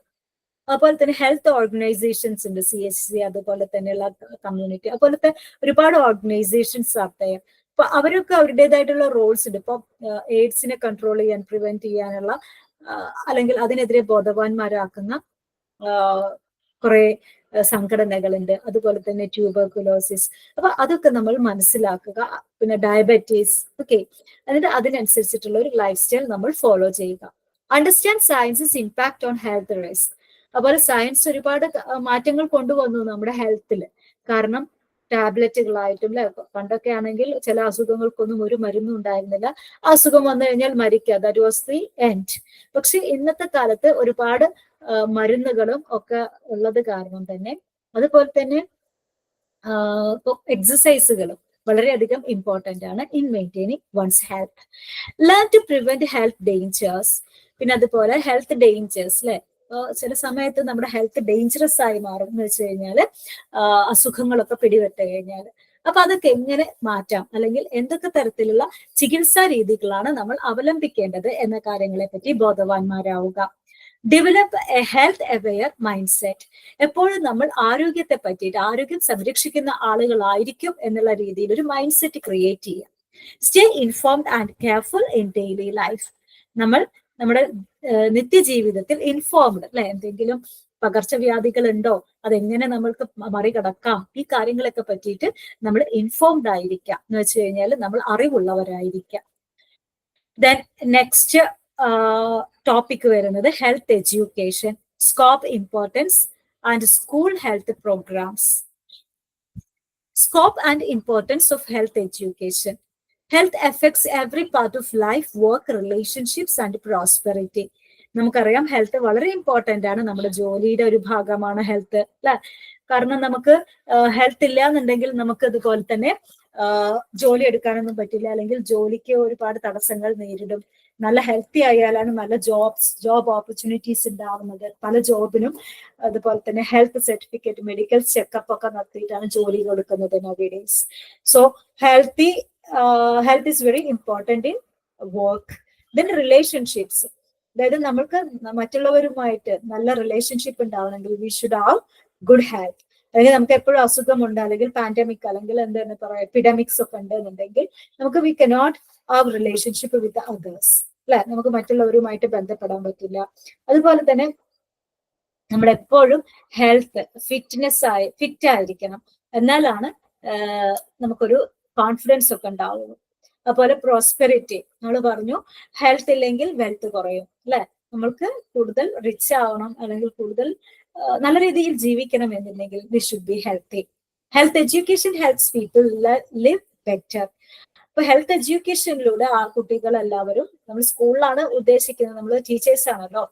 അതുപോലെ തന്നെ ഹെൽത്ത് ഓർഗനൈസേഷൻസ് ഉണ്ട്, CHC, അതുപോലെ തന്നെയുള്ള കമ്മ്യൂണിറ്റി, അതുപോലത്തെ ഒരുപാട് ഓർഗനൈസേഷൻസ് ആട്ടെ. അപ്പൊ അവരൊക്കെ അവരുടേതായിട്ടുള്ള റോൾസ് ഉണ്ട്. ഇപ്പൊ എയ്ഡ്സിനെ കൺട്രോൾ ചെയ്യാൻ, പ്രിവെന്റ് ചെയ്യാനുള്ള അല്ലെങ്കിൽ അതിനെതിരെ ബോധവാന്മാരാക്കുന്ന കുറെ സംഘടനകളുണ്ട്. അതുപോലെ തന്നെ ട്യൂബർകുലോസിസ്. അപ്പൊ അതൊക്കെ നമ്മൾ മനസ്സിലാക്കുക. പിന്നെ ഡയബറ്റീസ്. ഓക്കെ, എന്നിട്ട് അതിനനുസരിച്ചിട്ടുള്ള ഒരു ലൈഫ് സ്റ്റൈൽ നമ്മൾ ഫോളോ ചെയ്യുക. Understand sciences impact on health risk. അതുപോലെ സയൻസ് ഒരുപാട് മാറ്റങ്ങൾ കൊണ്ടുവന്നു നമ്മുടെ ഹെൽത്തിൽ. കാരണം ടാബ്ലറ്റുകളായിട്ടും അല്ലെ, പണ്ടൊക്കെ ആണെങ്കിൽ ചില അസുഖങ്ങൾക്കൊന്നും ഒരു മരുന്നും ഉണ്ടായിരുന്നില്ല. അസുഖം വന്നു കഴിഞ്ഞാൽ മരിക്കുക, ദാറ്റ് വാസ് ദി എൻഡ്. പക്ഷെ ഇന്നത്തെ കാലത്ത് ഒരുപാട് മരുന്നുകളും ഒക്കെ ഉള്ളത് കാരണം തന്നെ, അതുപോലെ തന്നെ എക്സസൈസുകളും വളരെയധികം ഇമ്പോർട്ടന്റ് ആണ് in maintaining one's health. Learn to prevent health dangers. പിന്നെ അതുപോലെ ഹെൽത്ത് ഡേഞ്ചേഴ്സ് അല്ലെ, ചില സമയത്ത് നമ്മുടെ ഹെൽത്ത് ഡേഞ്ചറസ് ആയി മാറും എന്ന് വെച്ച് കഴിഞ്ഞാല് അസുഖങ്ങളൊക്കെ പിടിപെട്ട് കഴിഞ്ഞാൽ. അപ്പൊ അതൊക്കെ എങ്ങനെ മാറ്റാം, അല്ലെങ്കിൽ എന്തൊക്കെ തരത്തിലുള്ള ചികിത്സാ രീതികളാണ് നമ്മൾ അവലംബിക്കേണ്ടത് എന്ന കാര്യങ്ങളെ പറ്റി ബോധവാന്മാരാവുക. Develop a health aware mindset. എപ്പോഴും നമ്മൾ ആരോഗ്യത്തെ പറ്റിയിട്ട്, ആരോഗ്യം സംരക്ഷിക്കുന്ന ആളുകളായിരിക്കും എന്നുള്ള രീതിയിൽ ഒരു മൈൻഡ് സെറ്റ് ക്രിയേറ്റ് ചെയ്യുക. Stay informed and careful in daily life. നമ്മൾ നമ്മുടെ നിത്യജീവിതത്തിൽ ഇൻഫോംഡ് അല്ലെ, എന്തെങ്കിലും പകർച്ചവ്യാധികൾ ഉണ്ടോ, അതെങ്ങനെ നമ്മൾക്ക് മറികടക്കാം, ഈ കാര്യങ്ങളൊക്കെ പറ്റിയിട്ട് നമ്മൾ ഇൻഫോംഡ് ആയിരിക്കാം. എന്ന് വെച്ച് കഴിഞ്ഞാൽ നമ്മൾ അറിവുള്ളവരായിരിക്കാം. ദെൻ നെക്സ്റ്റ് ടോപ്പിക് വരുന്നത് health education, scope, importance and school health programs. Scope and importance of health education. Health affects every part of life, work, relationships and prosperity. നമുക്കറിയാം ഹെൽത്ത് വളരെ ഇമ്പോർട്ടന്റ് ആണ്. നമ്മുടെ ജോലിയുടെ ഒരു ഭാഗമാണ് ഹെൽത്ത് അല്ലെ. കാരണം നമുക്ക് ഹെൽത്ത് ഇല്ല എന്നുണ്ടെങ്കിൽ നമുക്ക് അതുപോലെ തന്നെ ജോലി എടുക്കാനൊന്നും പറ്റില്ല, അല്ലെങ്കിൽ ജോലിക്ക് ഒരുപാട് തടസ്സങ്ങൾ നേരിടും. നല്ല ഹെൽത്തി ആയാലാണ് നല്ല ജോബ് ഓപ്പർച്യൂണിറ്റീസ് ഉണ്ടാവുന്നത്. പല ജോബിനും അതുപോലെ തന്നെ ഹെൽത്ത് സർട്ടിഫിക്കറ്റ്, മെഡിക്കൽ ചെക്കപ്പ് ഒക്കെ നടത്തിയിട്ടാണ് ജോലി കൊടുക്കുന്നത് nowadays. So health is very important in work. Then relationships, അതായത് നമ്മൾക്ക് മറ്റുള്ളവരുമായിട്ട് നല്ല റിലേഷൻഷിപ്പ് ഉണ്ടാവണമെങ്കിൽ we should have good health. അല്ലെങ്കിൽ നമുക്ക് എപ്പോഴും അസുഖമുണ്ട്, അല്ലെങ്കിൽ പാൻഡമിക്, അല്ലെങ്കിൽ എന്താണ് പറയുക എപ്പിഡമിക്സ് ഒക്കെ ഉണ്ടെന്നുണ്ടെങ്കിൽ നമുക്ക് we cannot have relationship with others അല്ലെ, നമുക്ക് മറ്റുള്ളവരുമായിട്ട് ബന്ധപ്പെടാൻ പറ്റില്ല. അതുപോലെ തന്നെ നമ്മളെപ്പോഴും ഹെൽത്ത് ഫിറ്റ് ആയിരിക്കണം, എന്നാലാണ് നമുക്കൊരു കോൺഫിഡൻസ് ഒക്കെ ഉണ്ടാവുള്ളൂ. അതുപോലെ പ്രോസ്പെരിറ്റി, നമ്മൾ പറഞ്ഞു ഹെൽത്ത് ഇല്ലെങ്കിൽ വെൽത്ത് കുറയും അല്ലെ. നമ്മൾക്ക് കൂടുതൽ റിച്ച് ആവണം, അല്ലെങ്കിൽ കൂടുതൽ നല്ല രീതിയിൽ ജീവിക്കണം എന്നുണ്ടെങ്കിൽ we should be healthy. Health education helps people live better. അപ്പൊ ഹെൽത്ത് എഡ്യൂക്കേഷനിലൂടെ ആ കുട്ടികൾ എല്ലാവരും, നമ്മൾ സ്കൂളിലാണ് ഉദ്ദേശിക്കുന്നത്, നമ്മൾ ടീച്ചേഴ്സ് ആണല്ലോ.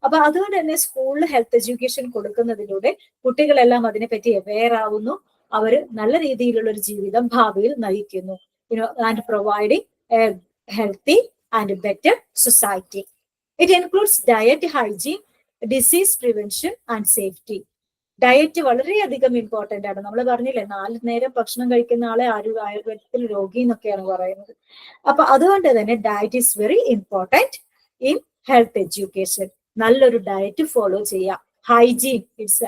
അപ്പൊ അതുകൊണ്ട് തന്നെ സ്കൂളിൽ ഹെൽത്ത് എഡ്യൂക്കേഷൻ കൊടുക്കുന്നതിലൂടെ കുട്ടികളെല്ലാം അതിനെപ്പറ്റി അവെയർ ആവുന്നു. അവർ നല്ല രീതിയിലുള്ള ഒരു ജീവിതം ഭാവിയിൽ നയിക്കുന്നു. And providing A healthy and better society. It includes diet, hygiene, disease prevention and safety. Diet വളരെയധികം ഇമ്പോർട്ടന്റ് ആണ്. നമ്മൾ പറഞ്ഞില്ലേ 4 നേരം ഭക്ഷണം കഴിക്കുന്ന ആളെ ആയുർവേദത്തിൽ രോഗി എന്നൊക്കെയാണ് പറയുന്നത്. അപ്പൊ അതുകൊണ്ട് തന്നെ diet is very important in health education. നല്ലൊരു ഡയറ്റ് ഫോളോ ചെയ്യാം. Hygiene it's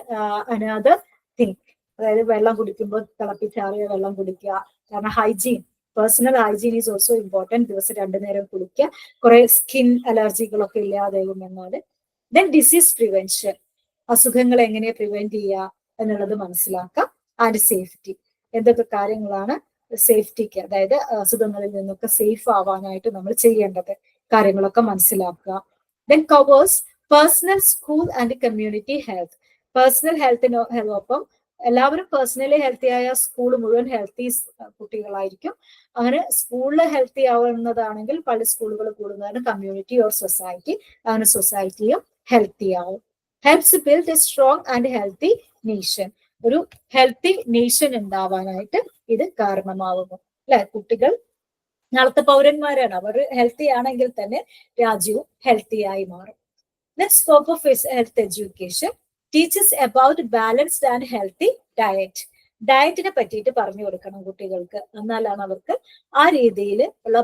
another thing. അതായത് വെള്ളം കുടിക്കുമ്പോൾ തിളപ്പിച്ചാറിയ വെള്ളം കുടിക്കുക. കാരണം hygiene, personal hygiene is also important. ദിവസം 2 നേരം കുടിക്കുക, കുറെ സ്കിൻ അലർജികളൊക്കെ ഇല്ലാതെയും എന്നാല്. ദെൻ ഡിസീസ് പ്രിവെൻഷൻ, അസുഖങ്ങൾ എങ്ങനെ പ്രിവെന്റ് ചെയ്യുക എന്നുള്ളത് മനസ്സിലാക്കാം. ആൻഡ് സേഫ്റ്റി, എന്തൊക്കെ കാര്യങ്ങളാണ് സേഫ്റ്റിക്ക്, അതായത് അസുഖങ്ങളിൽ നിന്നൊക്കെ സേഫ് ആവാനായിട്ട് നമ്മൾ ചെയ്യേണ്ടത് കാര്യങ്ങളൊക്കെ മനസ്സിലാക്കുക. Then covers personal, school and community health. Personal ഹെൽത്തിനൊപ്പം എല്ലാവരും പേഴ്സണലി ഹെൽത്തി ആയ സ്കൂൾ മുഴുവൻ ഹെൽത്തി കുട്ടികളായിരിക്കും. അങ്ങനെ സ്കൂളിൽ ഹെൽത്തി ആവുന്നതാണെങ്കിൽ പല സ്കൂളുകൾ കൂടുന്നതാണ് കമ്മ്യൂണിറ്റി ഓർ സൊസൈറ്റി. അങ്ങനെ സൊസൈറ്റിയും ഹെൽത്തി ആവും. Helps build A strong and healthy nation. ഒരു ഹെൽത്തി നേഷൻ ഉണ്ടാവാനായിട്ട് ഇത് കാരണമാവുന്നു അല്ലെ. കുട്ടികൾ നാളത്തെ പൗരന്മാരാണ്. അവർ ഹെൽത്തി ആണെങ്കിൽ തന്നെ രാജ്യവും ഹെൽത്തി ആയി മാറും. Next scope of health education teachers about balanced and healthy diet. ഡയറ്റിനെ പറ്റിയിട്ട് പറഞ്ഞു കൊടുക്കണം കുട്ടികൾക്ക്. എന്നാലാണ് അവർക്ക് ആ രീതിയിൽ ഉള്ള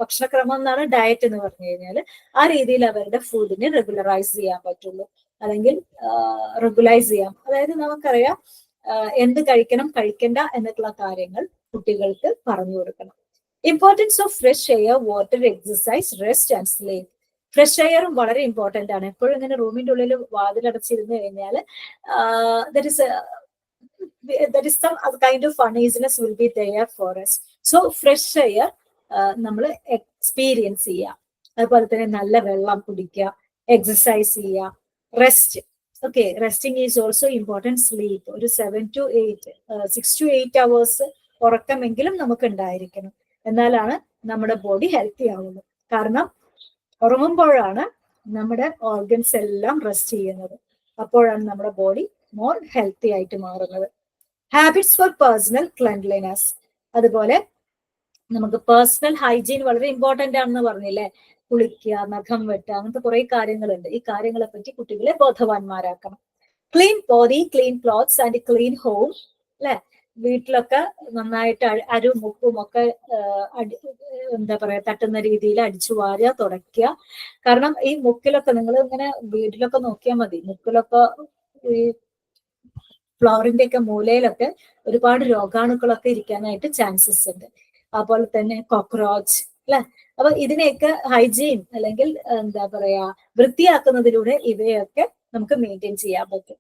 ഭക്ഷണക്രമം എന്നാണ് ഡയറ്റ് എന്ന് പറഞ്ഞു കഴിഞ്ഞാൽ. ആ രീതിയിൽ അവരുടെ ഫുഡിനെ റെഗുലറൈസ് ചെയ്യാൻ പറ്റുള്ളൂ, അല്ലെങ്കിൽ റെഗുലൈസ് ചെയ്യാം. അതായത് നമുക്കറിയാം എന്ത് കഴിക്കണം കഴിക്കണ്ട എന്നുള്ള കാര്യങ്ങൾ കുട്ടികൾക്ക് പറഞ്ഞു കൊടുക്കണം. Importance of fresh air, water, exercise, rest and sleep. Fresh എയറും വളരെ ഇമ്പോർട്ടന്റ് ആണ്. എപ്പോഴും ഇങ്ങനെ റൂമിന്റെ ഉള്ളിൽ വാതിലടച്ചിരുന്നു കഴിഞ്ഞാൽ that is some kind of uneasiness will be there for us. So fresh air നമ്മൾ എക്സ്പീരിയൻസ് ചെയ്യുക. അതുപോലെ തന്നെ നല്ല വെള്ളം കുടിക്കുക, എക്സസൈസ് ചെയ്യുക, rest. Okay, resting is also important. Sleep ഒരു 6 to 8 hours ഉറക്കമെങ്കിലും നമുക്ക് ഉണ്ടായിരിക്കണം. എന്നാലാണ് നമ്മുടെ ബോഡി ഹെൽത്തി ആവുന്നത്. കാരണം ഉറങ്ങുമ്പോഴാണ് നമ്മുടെ ഓർഗൻസ് എല്ലാം റെസ്റ്റ് ചെയ്യുന്നത്. അപ്പോഴാണ് നമ്മുടെ ബോഡി മോർ ഹെൽത്തി ആയിട്ട് മാറുന്നത്. Habits for personal cleanliness. അതുപോലെ നമുക്ക് പേഴ്സണൽ ഹൈജീൻ വളരെ ഇമ്പോർട്ടന്റ് ആണെന്ന് പറഞ്ഞില്ലേ. കുളിക്കുക, നഖം വെട്ടുക, അങ്ങനത്തെ കുറെ കാര്യങ്ങളുണ്ട്. ഈ കാര്യങ്ങളെ പറ്റി കുട്ടികളെ ബോധവാന്മാരാക്കണം. Clean body, clean clothes and clean home അല്ലെ. വീട്ടിലൊക്കെ നന്നായിട്ട് അരും മുക്കും ഒക്കെ എന്താ പറയാ തട്ടുന്ന രീതിയിൽ അടിച്ചു വാരുക, തുടയ്ക്കുക. കാരണം ഈ മുക്കിലൊക്കെ നിങ്ങൾ ഇങ്ങനെ വീട്ടിലൊക്കെ നോക്കിയാൽ മതി. മുക്കിലൊക്കെ ഈ ഫ്ലോറിന്റെ ഒക്കെ മൂലയിലൊക്കെ ഒരുപാട് രോഗാണുക്കളൊക്കെ ഇരിക്കാനായിട്ട് ചാൻസസ് ഉണ്ട്. അതുപോലെ തന്നെ കോക്രോച്ച് അല്ലെ. അപ്പൊ ഇതിനെയൊക്കെ ഹൈജീൻ അല്ലെങ്കിൽ എന്താ പറയാ വൃത്തിയാക്കുന്നതിലൂടെ ഇവയൊക്കെ നമുക്ക് മെയിൻറ്റെയിൻ ചെയ്യാൻ പറ്റും.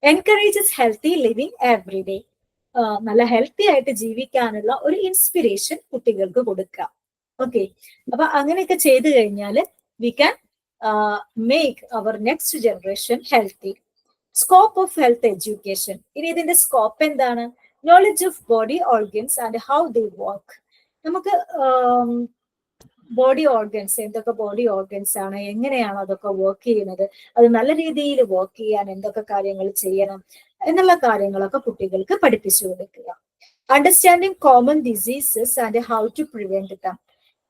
Encourages healthy living every day. നല്ല ഹെൽത്തി ആയിട്ട് ജീവിക്കാനുള്ള ഒരു ഇൻസ്പിറേഷൻ കുട്ടികൾക്ക് കൊടുക്കുക. ഓക്കെ, അപ്പൊ അങ്ങനെയൊക്കെ ചെയ്തു കഴിഞ്ഞാൽ we can make our next generation healthy. Scope of health education. ഇനി ഇതിന്റെ സ്കോപ്പ് എന്താണ്? Knowledge of body organs and how they work. നമുക്ക് ബോഡി ഓർഗൻസ്, എന്തൊക്കെ ബോഡി ഓർഗൻസ് ആണ്, എങ്ങനെയാണ് അതൊക്കെ വർക്ക് ചെയ്യുന്നത്, അത് നല്ല രീതിയിൽ വർക്ക് ചെയ്യാൻ എന്തൊക്കെ കാര്യങ്ങൾ ചെയ്യണം എന്നുള്ള കാര്യങ്ങളൊക്കെ കുട്ടികൾക്ക് പഠിപ്പിച്ചു കൊടുക്കുക. Understanding common diseases and how to prevent them.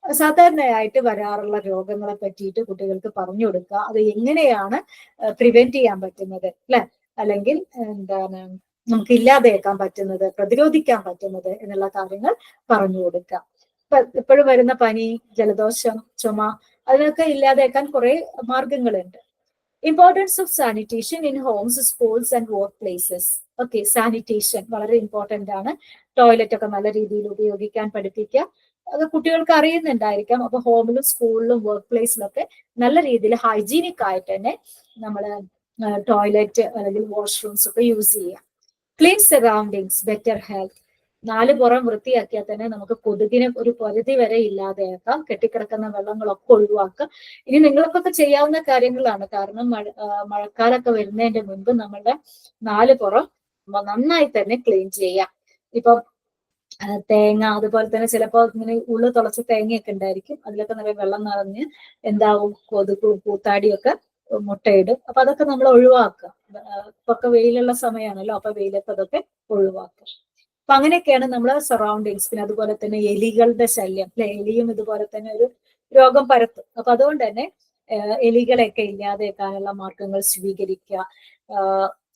സാധാരണയായിട്ട് വരാറുള്ള രോഗങ്ങളെ പറ്റിയിട്ട് കുട്ടികൾക്ക് പറഞ്ഞു കൊടുക്കുക. അത് എങ്ങനെയാണ് പ്രിവെന്റ് ചെയ്യാൻ പറ്റുന്നത് അല്ലെ, അല്ലെങ്കിൽ എന്താണ് നമുക്ക് ഇല്ലാതെയാക്കാൻ പറ്റുന്നത്, പ്രതിരോധിക്കാൻ പറ്റുന്നത് എന്നുള്ള കാര്യങ്ങൾ പറഞ്ഞു കൊടുക്കുക. എപ്പോഴും വരുന്ന പനി, ജലദോഷം, ചുമ, അതിനൊക്കെ ഇല്ലാതെയാക്കാൻ കുറെ മാർഗങ്ങളുണ്ട്. Importance of sanitation in homes, schools and work places. Okay, sanitation വളരെ ഇമ്പോർട്ടന്റ് ആണ്. ടോയ്ലറ്റ് ഒക്കെ നല്ല രീതിയിൽ ഉപയോഗിക്കാൻ പഠിപ്പിക്കുക. അത് കുട്ടികൾക്ക് അറിയുന്നുണ്ടായിരിക്കാം. അപ്പൊ ഹോമിലും സ്കൂളിലും വർക്ക് പ്ലേസിലൊക്കെ നല്ല രീതിയിൽ ഹൈജീനിക് ആയിട്ട് തന്നെ നമ്മൾ ടോയ്ലറ്റ് അല്ലെങ്കിൽ വാഷ്റൂംസ് ഒക്കെ യൂസ് ചെയ്യാം. Clean surroundings, better health. 4 പുറം വൃത്തിയാക്കിയാൽ തന്നെ നമുക്ക് കൊതുകിനെ ഒരു പരിധി വരെ ഇല്ലാതെയാക്കാം. കെട്ടിക്കിടക്കുന്ന വെള്ളങ്ങളൊക്കെ ഒഴിവാക്കാം. ഇനി നിങ്ങൾക്കൊക്കെ ചെയ്യാവുന്ന കാര്യങ്ങളാണ്. കാരണം മഴക്കാലൊക്കെ വരുന്നതിന്റെ മുൻപ് നമ്മളുടെ 4 പുറം നന്നായി തന്നെ ക്ലീൻ ചെയ്യാം. ഇപ്പം തേങ്ങ, അതുപോലെ തന്നെ ചിലപ്പോൾ ഇങ്ങനെ ഉള്ളു തുളച്ച തേങ്ങയൊക്കെ ഉണ്ടായിരിക്കും. അതിലൊക്കെ നിറയെ വെള്ളം നിറഞ്ഞ് എന്താവും, കൊതുകും കൂത്താടിയൊക്കെ മുട്ടയിടും. അപ്പൊ അതൊക്കെ നമ്മൾ ഒഴിവാക്കുക. ഇപ്പൊക്കെ വെയിലുള്ള സമയമാണല്ലോ, അപ്പൊ വെയിലത്ത് അതൊക്കെ ഒഴിവാക്കുക. അപ്പൊ അങ്ങനെയൊക്കെയാണ് നമ്മളെ സറൗണ്ടിങ്സ്. പിന്നെ അതുപോലെ തന്നെ എലികളുടെ ശല്യം അല്ലെ. എലിയും ഇതുപോലെ തന്നെ ഒരു രോഗം പരത്തും. അപ്പൊ അതുകൊണ്ട് തന്നെ എലികളെയൊക്കെ ഇല്ലാതെക്കാനുള്ള മാർഗങ്ങൾ സ്വീകരിക്കുക.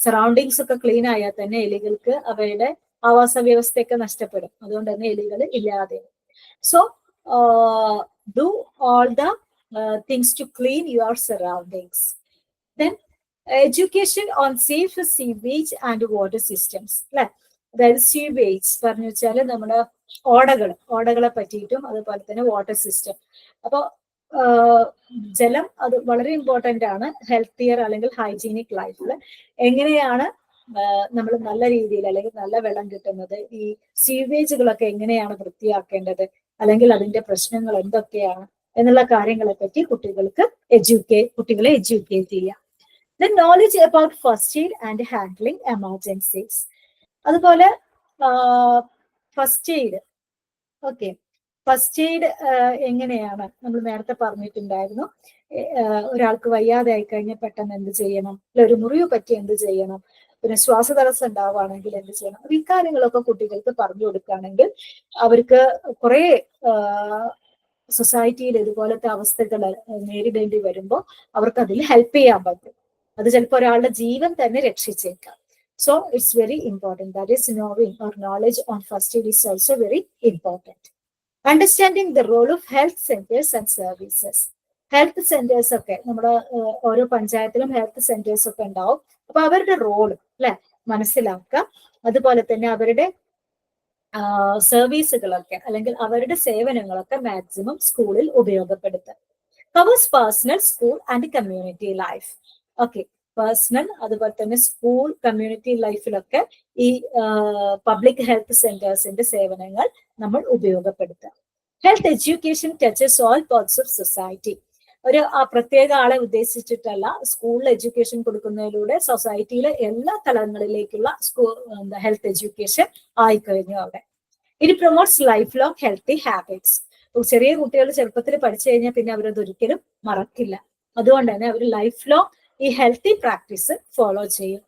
സറൗണ്ടിങ്സ് ഒക്കെ ക്ലീൻ ആയാൽ തന്നെ എലികൾക്ക് അവയുടെ ആവാസ വ്യവസ്ഥയൊക്കെ നഷ്ടപ്പെടും. അതുകൊണ്ട് തന്നെ എലികൾ ഇല്ലാതെ. So do all the things to clean your surroundings. Then education on safe sewage and water systems അല്ലെ. അതായത് സീവേജ് പറഞ്ഞു വെച്ചാൽ നമ്മുടെ ഓടകളെ പറ്റിയിട്ടും അതുപോലെ തന്നെ വാട്ടർ സിസ്റ്റം. അപ്പൊ ജലം അത് വളരെ ഇമ്പോർട്ടന്റ് ആണ് ഹെൽത്തിയർ അല്ലെങ്കിൽ ഹൈജീനിക് ലൈഫിൽ. എങ്ങനെയാണ് നമ്മൾ നല്ല രീതിയിൽ അല്ലെങ്കിൽ നല്ല വെള്ളം കിട്ടുന്നത്, ഈ സീവേജുകളൊക്കെ എങ്ങനെയാണ് വൃത്തിയാക്കേണ്ടത്, അല്ലെങ്കിൽ അതിന്റെ പ്രശ്നങ്ങൾ എന്തൊക്കെയാണ് എന്നുള്ള കാര്യങ്ങളെ പറ്റി കുട്ടികളെ എഡ്യൂക്കേറ്റ് ചെയ്യാം. Then knowledge about first aid and handling emergencies. അതുപോലെ first aid, okay, first aid എങ്ങനെയാണ് നമ്മൾ നേരത്തെ പറഞ്ഞിട്ടുണ്ടായിരുന്നു. ഒരാൾക്ക് വയ്യാതെ ആയി കഴിഞ്ഞാൽ പെട്ടെന്ന് എന്ത് ചെയ്യണം, ഒരു മുറിവ് പറ്റി എന്ത് ചെയ്യണം, പിന്നെ ശ്വാസതടസ്സം ഉണ്ടാവുകയാണെങ്കിൽ എന്ത് ചെയ്യണം. അപ്പൊ ഇക്കാര്യങ്ങളൊക്കെ കുട്ടികൾക്ക് പറഞ്ഞു കൊടുക്കുകയാണെങ്കിൽ അവർക്ക് കുറെ സൊസൈറ്റിയിൽ ഇതുപോലത്തെ അവസ്ഥകൾ നേരിടേണ്ടി വരുമ്പോൾ അവർക്ക് അതിൽ ഹെൽപ്പ് ചെയ്യാൻ പറ്റും. അത് ചിലപ്പോൾ ഒരാളുടെ ജീവൻ തന്നെ രക്ഷിച്ചേക്കാം. So it's very important. That is, knowing or knowledge on first aid is also very important. Understanding the role of health centers and services. Health centres ഒക്കെ നമ്മുടെ ഓരോ പഞ്ചായത്തിലും ഹെൽത്ത് സെന്റേഴ്സ് ഒക്കെ ഉണ്ടാവും. അപ്പൊ അവരുടെ റോൾ അല്ലെ മനസ്സിലാക്കുക. അതുപോലെ തന്നെ അവരുടെ സർവീസുകളൊക്കെ അല്ലെങ്കിൽ അവരുടെ സേവനങ്ങളൊക്കെ മാക്സിമം സ്കൂളിൽ ഉപയോഗപ്പെടുത്തുക. Covers personal, school and community life. Okay, personal അതുപോലെ തന്നെ സ്കൂൾ കമ്മ്യൂണിറ്റി ലൈഫിലൊക്കെ ഈ പബ്ലിക് ഹെൽത്ത് സെന്റേഴ്സിന്റെ സേവനങ്ങൾ നമ്മൾ ഉപയോഗപ്പെടുത്തുക. Health education touches all parts of society. ഒരു പ്രത്യേക ആളെ ഉദ്ദേശിച്ചിട്ടല്ല, സ്കൂളിൽ എഡ്യൂക്കേഷൻ കൊടുക്കുന്നതിലൂടെ സൊസൈറ്റിയിലെ എല്ലാ തലങ്ങളിലേക്കുള്ള ഹെൽത്ത് എഡ്യൂക്കേഷൻ ആയിക്കഴിഞ്ഞു അവിടെ. It promotes life long healthy habits. ചെറിയ കുട്ടികൾ ചെറുപ്പത്തിൽ പഠിച്ചു കഴിഞ്ഞാൽ പിന്നെ അവരത് ഒരിക്കലും മറക്കില്ല. അതുകൊണ്ട് തന്നെ അവർ ലൈഫ് ലോങ് ഈ ഹെൽത്തി പ്രാക്ടീസ് ഫോളോ ചെയ്യും.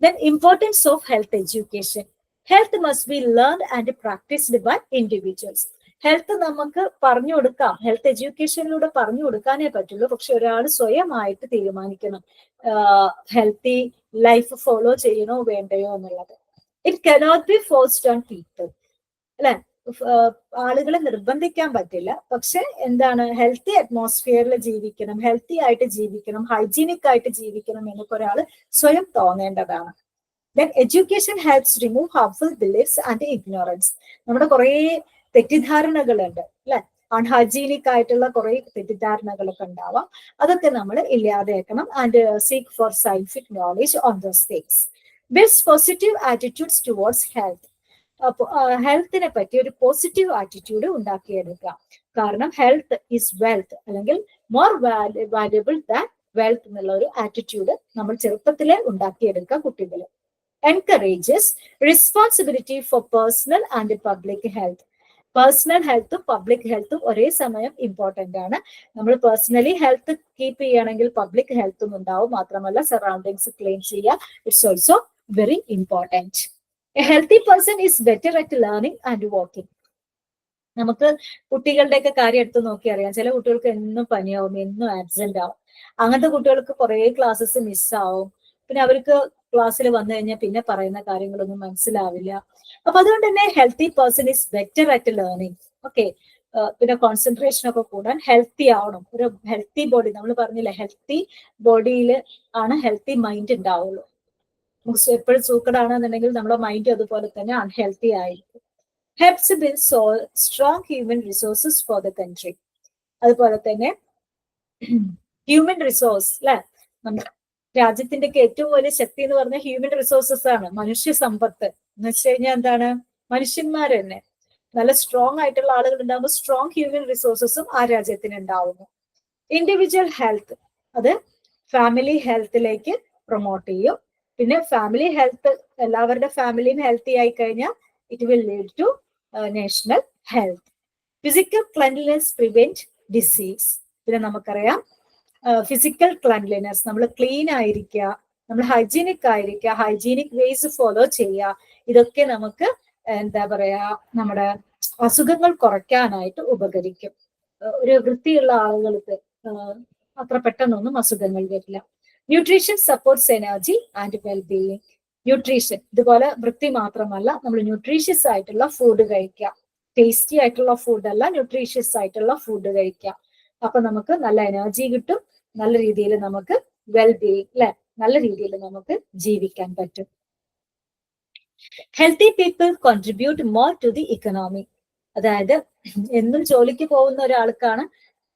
Then importance of health education. Health must be learned and practised by individuals. Health നമുക്ക് പറഞ്ഞു കൊടുക്കാം, ഹെൽത്ത് എഡ്യൂക്കേഷനിലൂടെ പറഞ്ഞു കൊടുക്കാനേ പറ്റുള്ളൂ. പക്ഷെ ഒരാൾ സ്വയമായിട്ട് തീരുമാനിക്കണം ഹെൽത്തി ലൈഫ് ഫോളോ ചെയ്യണോ വേണ്ടയോ എന്നുള്ളത്. It cannot be forced on people, അല്ലെ, ആളുകളെ നിർബന്ധിക്കാൻ പറ്റില്ല. പക്ഷെ എന്താണ്, ഹെൽത്തി അറ്റ്മോസ്ഫിയറിൽ ജീവിക്കണം, ഹെൽത്തി ആയിട്ട് ജീവിക്കണം, ഹൈജീനിക് ആയിട്ട് ജീവിക്കണം എന്നൊക്കെ ഒരാൾ സ്വയം തോന്നേണ്ടതാണ്. Then education helps remove harmful beliefs and ignorance. നമ്മുടെ കുറെ തെറ്റിദ്ധാരണകളുണ്ട് അല്ലെ, അൺഹൈജീനിക് ആയിട്ടുള്ള കുറെ തെറ്റിദ്ധാരണകളൊക്കെ ഉണ്ടാവാം. അതൊക്കെ നമ്മൾ ഇല്ലാതെയാക്കണം. And seek for scientific knowledge on those things. Builds positive attitudes towards health. ഹെൽത്തിനെ പറ്റി ഒരു പോസിറ്റീവ് ആറ്റിറ്റ്യൂഡ് ഉണ്ടാക്കിയെടുക്കുക. കാരണം ഹെൽത്ത് ഈസ് വെൽത്ത്, അല്ലെങ്കിൽ മോർ വാല്യുബിൾ ദാൻ വെൽത്ത് എന്നുള്ള ഒരു ആറ്റിറ്റ്യൂഡ് നമ്മൾ ചെറുപ്പത്തിലെ ഉണ്ടാക്കിയെടുക്കുക കുട്ടികൾ. Encourages responsibility for personal and public health. Personal ഹെൽത്തും പബ്ലിക് ഹെൽത്തും ഒരേ സമയം ഇമ്പോർട്ടന്റ് ആണ്. നമ്മൾ പേഴ്സണലി ഹെൽത്ത് കീപ്പ് ചെയ്യുകയാണെങ്കിൽ പബ്ലിക് ഹെൽത്തും ഉണ്ടാവും. മാത്രമല്ല സറൗണ്ടിങ്സ് ക്ലീൻ ചെയ്യുക, it's also very important. A healthy person is better at learning and walking. നമുക്ക് കുട്ടികളുടെയൊക്കെ കാര്യം എടുത്ത് നോക്കി അറിയാം. ചില കുട്ടികൾക്ക് എന്നും പനിയാവും, എന്നും ആബ്സെന്റ് ആവും. അങ്ങനത്തെ കുട്ടികൾക്ക് കുറെ ക്ലാസ്സസ് മിസ്സാവും. പിന്നെ അവർക്ക് ക്ലാസ്സിൽ വന്നു കഴിഞ്ഞാൽ പിന്നെ പറയുന്ന കാര്യങ്ങളൊന്നും മനസ്സിലാവില്ല. അപ്പൊ അതുകൊണ്ട് തന്നെ healthy person is better at learning. Okay, പിന്നെ കോൺസെൻട്രേഷൻ ഒക്കെ കൂടാൻ ഹെൽത്തി ആവണം. ഒരു ഹെൽത്തി ബോഡി, നമ്മൾ പറഞ്ഞില്ലേ, ഹെൽത്തി ബോഡിയിൽ ആണ് ഹെൽത്തി മൈൻഡ് ഉണ്ടാവുള്ളൂ. എപ്പോഴും സൂക്കടാണെന്നുണ്ടെങ്കിൽ നമ്മുടെ മൈൻഡ് അതുപോലെ തന്നെ അൺഹെൽത്തി ആയിരിക്കും. Helps build strong human resources for the country. അതുപോലെ തന്നെ ഹ്യൂമൻ റിസോഴ്സ് അല്ലെ, നമ്മുടെ രാജ്യത്തിന്റെ ഏറ്റവും വലിയ ശക്തി എന്ന് പറഞ്ഞാൽ ഹ്യൂമൻ റിസോഴ്സസ് ആണ്. മനുഷ്യ സമ്പത്ത് എന്ന് വെച്ച് കഴിഞ്ഞാൽ എന്താണ്, മനുഷ്യന്മാർ തന്നെ നല്ല സ്ട്രോങ് ആയിട്ടുള്ള ആളുകൾ ഉണ്ടാകുമ്പോൾ സ്ട്രോങ് ഹ്യൂമൻ റിസോഴ്സസും ആ രാജ്യത്തിന് ഉണ്ടാവുന്നു. ഇൻഡിവിജ്വൽ ഹെൽത്ത്, അത് ഫാമിലി ഹെൽത്തിലേക്ക് പ്രൊമോട്ട് ചെയ്യും. പിന്നെ ഫാമിലി ഹെൽത്ത്, എല്ലാവരുടെ ഫാമിലിയും ഹെൽത്തി ആയി കഴിഞ്ഞാൽ it will lead to national health. Physical cleanliness prevent disease. പിന്നെ നമുക്കറിയാം ഫിസിക്കൽ ക്ലെൻലിനെസ്, നമ്മൾ ക്ലീൻ ആയിരിക്കുക, നമ്മൾ ഹൈജീനിക് ആയിരിക്കുക, ഹൈജീനിക് വേസ് ഫോളോ ചെയ്യുക. ഇതൊക്കെ നമുക്ക് എന്താ പറയാ, നമ്മുടെ അസുഖങ്ങൾ കുറയ്ക്കാനായിട്ട് ഉപകരിക്കും. ഒരു വൃത്തിയുള്ള ആളുകൾക്ക് അത്ര പെട്ടെന്നൊന്നും അസുഖങ്ങൾ വരില്ല. Nutrition supports energy and wellbeing. Nutrition ഇതുപോലെ വൃത്തി മാത്രമല്ല, നമ്മൾ ന്യൂട്രീഷ്യസ് ആയിട്ടുള്ള ഫുഡ് കഴിക്കുക. ടേസ്റ്റി ആയിട്ടുള്ള ഫുഡ് അല്ല, ന്യൂട്രീഷ്യസ് ആയിട്ടുള്ള ഫുഡ് കഴിക്കുക. അപ്പൊ നമുക്ക് നല്ല എനർജി കിട്ടും, നല്ല രീതിയിൽ നമുക്ക് വെൽബീയിങ് അല്ലെ, നല്ല രീതിയിൽ നമുക്ക് ജീവിക്കാൻ പറ്റും. Healthy people contribute more to the economy. അതായത് എന്നും ജോലിക്ക് പോകുന്ന ഒരാൾക്കാണ്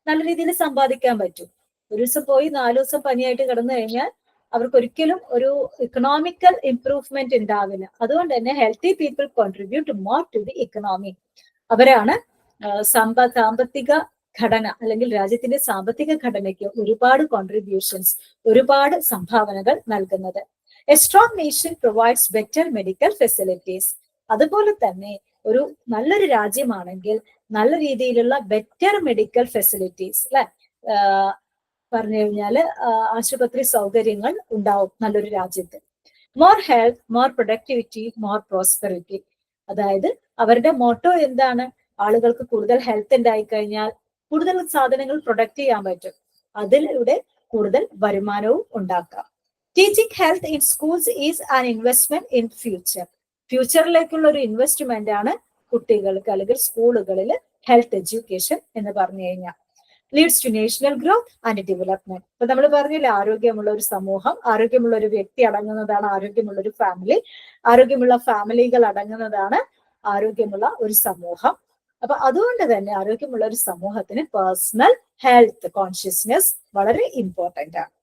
നല്ല രീതിയിൽ സമ്പാദിക്കാൻ പറ്റും. ഒരു ദിവസം പോയി 4 ദിവസം പനിയായിട്ട് കിടന്നു കഴിഞ്ഞാൽ അവർക്ക് ഒരിക്കലും ഒരു ഇക്കണോമിക്കൽ ഇംപ്രൂവ്മെന്റ് ഉണ്ടാവില്ല. അതുകൊണ്ട് തന്നെ healthy people contribute more to the economy. അവരാണ് സാമ്പത്തിക ഘടന അല്ലെങ്കിൽ രാജ്യത്തിന്റെ സാമ്പത്തിക ഘടനയ്ക്ക് ഒരുപാട് കോൺട്രിബ്യൂഷൻസ്, ഒരുപാട് സംഭാവനകൾ നൽകുന്നത്. A strong nation provides better medical facilities. അതുപോലെ തന്നെ ഒരു നല്ലൊരു രാജ്യമാണെങ്കിൽ നല്ല രീതിയിലുള്ള ബെറ്റർ മെഡിക്കൽ ഫെസിലിറ്റീസ്, അല്ലെ, പറഞ്ഞു കഴിഞ്ഞാല് ആശുപത്രി സൗകര്യങ്ങൾ ഉണ്ടാവും നല്ലൊരു രാജ്യത്ത്. More health, more productivity, more prosperity. അതായത് അവരുടെ മോട്ടോ എന്താണ്? ആളുകൾക്ക് കൂടുതൽ ഹെൽത്ത് ഉണ്ടായി കഴിഞ്ഞാൽ കൂടുതൽ സാധനങ്ങൾ പ്രൊഡക്റ്റ് ചെയ്യാൻ പറ്റും, അതിലൂടെ കൂടുതൽ വരുമാനവും ഉണ്ടാക്കാം. Teaching health in schools is an investment in future. ഫ്യൂച്ചറിലേക്കുള്ള ഒരു ഇൻവെസ്റ്റ്മെന്റ് ആണ് കുട്ടികൾക്ക് അല്ലെങ്കിൽ സ്കൂളുകളിൽ ഹെൽത്ത് എഡ്യൂക്കേഷൻ എന്ന് പറഞ്ഞു കഴിഞ്ഞാൽ. Leads to national growth and development. ഇപ്പൊ നമ്മൾ പറഞ്ഞില്ല, ആരോഗ്യമുള്ള ഒരു സമൂഹം, ആരോഗ്യമുള്ള ഒരു വ്യക്തി അടങ്ങുന്നതാണ് ആരോഗ്യമുള്ള ഒരു ഫാമിലി, ആരോഗ്യമുള്ള ഫാമിലികൾ അടങ്ങുന്നതാണ് ആരോഗ്യമുള്ള ഒരു സമൂഹം. അപ്പൊ അതുകൊണ്ട് തന്നെ ആരോഗ്യമുള്ള ഒരു സമൂഹത്തിന് പേഴ്സണൽ ഹെൽത്ത് കോൺഷ്യസ്നെസ് വളരെ ഇമ്പോർട്ടന്റ് ആണ്.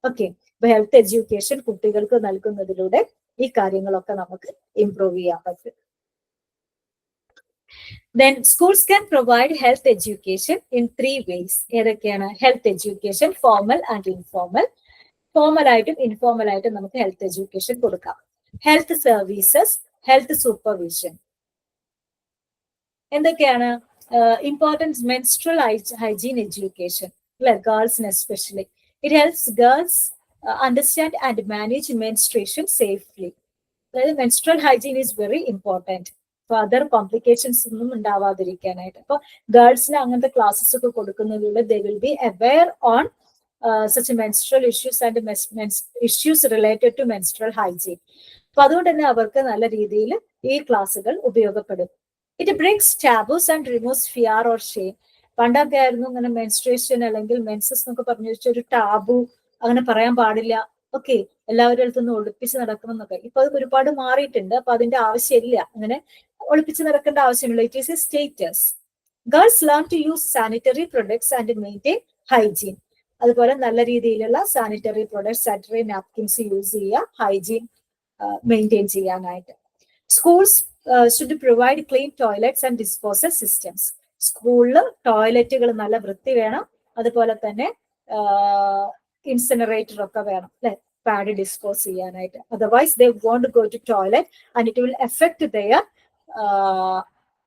ഓക്കെ, അപ്പൊ ഹെൽത്ത് എഡ്യൂക്കേഷൻ കുട്ടികൾക്ക് നൽകുന്നതിലൂടെ ഈ കാര്യങ്ങളൊക്കെ നമുക്ക് ഇംപ്രൂവ് ചെയ്യാൻ പറ്റും. Then schools can provide health education in 3 ways. ഏതൊക്കെയാണ്? Health education formal and informal. Formal ആയിട്ടും ഇൻഫോർമൽ ആയിട്ടും നമുക്ക് ഹെൽത്ത് എഡ്യൂക്കേഷൻ കൊടുക്കാം. Health services, health supervision. എന്തൊക്കെയാണ്? ഇമ്പോർട്ടൻസ് മെൻസ്ട്രൽ ഹൈജീൻ എഡ്യൂക്കേഷൻ, അല്ലെ, ഗേൾസിന് especially. It helps girls understand and manage menstruation safely. അതായത് menstrual hygiene is very important. Further complications ഒന്നും ഉണ്ടാവാതിരിക്കാനായിട്ട്. അപ്പൊ ഗേൾസിന് അങ്ങനത്തെ ക്ലാസ്സസ് ഒക്കെ കൊടുക്കുന്നതിലൂടെ they will be aware on such menstrual issues and issues related to menstrual hygiene. അപ്പൊ അതുകൊണ്ട് തന്നെ അവർക്ക് നല്ല രീതിയിൽ ഈ ക്ലാസ്സുകൾ ഉപയോഗപ്പെടും. It breaks taboos and removes fear or shame. പണ്ടൊക്കെ ആയിരുന്നു ഇങ്ങനെ മെൻസ്ട്രേഷൻ അല്ലെങ്കിൽ മെൻസസ് എന്നൊക്കെ പറഞ്ഞു വെച്ചാൽ ഒരു ടാബു, അങ്ങനെ പറയാൻ പാടില്ല, ഓക്കെ, എല്ലാവരുടെ അടുത്തൊന്നും ഒളിപ്പിച്ച് നടക്കണം എന്നൊക്കെ. ഇപ്പൊ അത് ഒരുപാട് മാറിയിട്ടുണ്ട്. അപ്പൊ അതിന്റെ ആവശ്യമില്ല, അങ്ങനെ ഒളിപ്പിച്ച് നടക്കേണ്ട ആവശ്യമില്ല. It is a status. Girls learn to use sanitary products and maintain hygiene. അതുപോലെ നല്ല രീതിയിലുള്ള sanitary products, sanitary napkins use ചെയ്യുക, ഹൈജീൻ മെയിൻറ്റെയിൻ ചെയ്യാനായിട്ട്. Schools should provide clean toilets and disposal systems. സ്കൂളിൽ ടോയ്ലറ്റുകൾ നല്ല വൃത്തി വേണം, അതുപോലെ തന്നെ ഇൻസിനറേറ്റർ ഒക്കെ വേണം, അല്ലെ, പാഡ് ഡിസ്പോസ് ചെയ്യാനായിട്ട്. Otherwise they won't go to toilet and it will effect their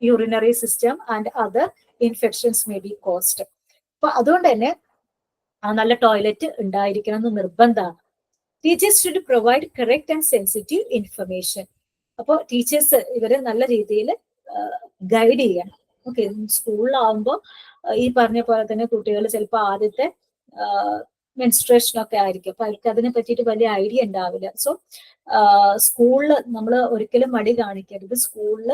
urinary system and other infections may be caused. അപ്പൊ അതുകൊണ്ട് തന്നെ നല്ല ടോയ്ലറ്റ് ഉണ്ടായിരിക്കണം എന്ന് നിർബന്ധമാണ്. Teachers should provide correct and sensitive information. അപ്പോൾ ടീച്ചേഴ്സ് ഇവരെ നല്ല രീതിയിൽ ഗൈഡ് ചെയ്യണം. ഓക്കെ, സ്കൂളിലാവുമ്പോൾ ഈ പറഞ്ഞ പോലെ തന്നെ കുട്ടികൾ ചിലപ്പോൾ ആദ്യത്തെ മെൻസ്ട്രേഷൻ ഒക്കെ ആയിരിക്കും, അപ്പൊ അവർക്ക് അതിനെ പറ്റിയിട്ട് വലിയ ഐഡിയ ഉണ്ടാവില്ല. സോ സ്കൂളിൽ നമ്മൾ ഒരിക്കലും മടി കാണിക്കരുത്. സ്കൂളിൽ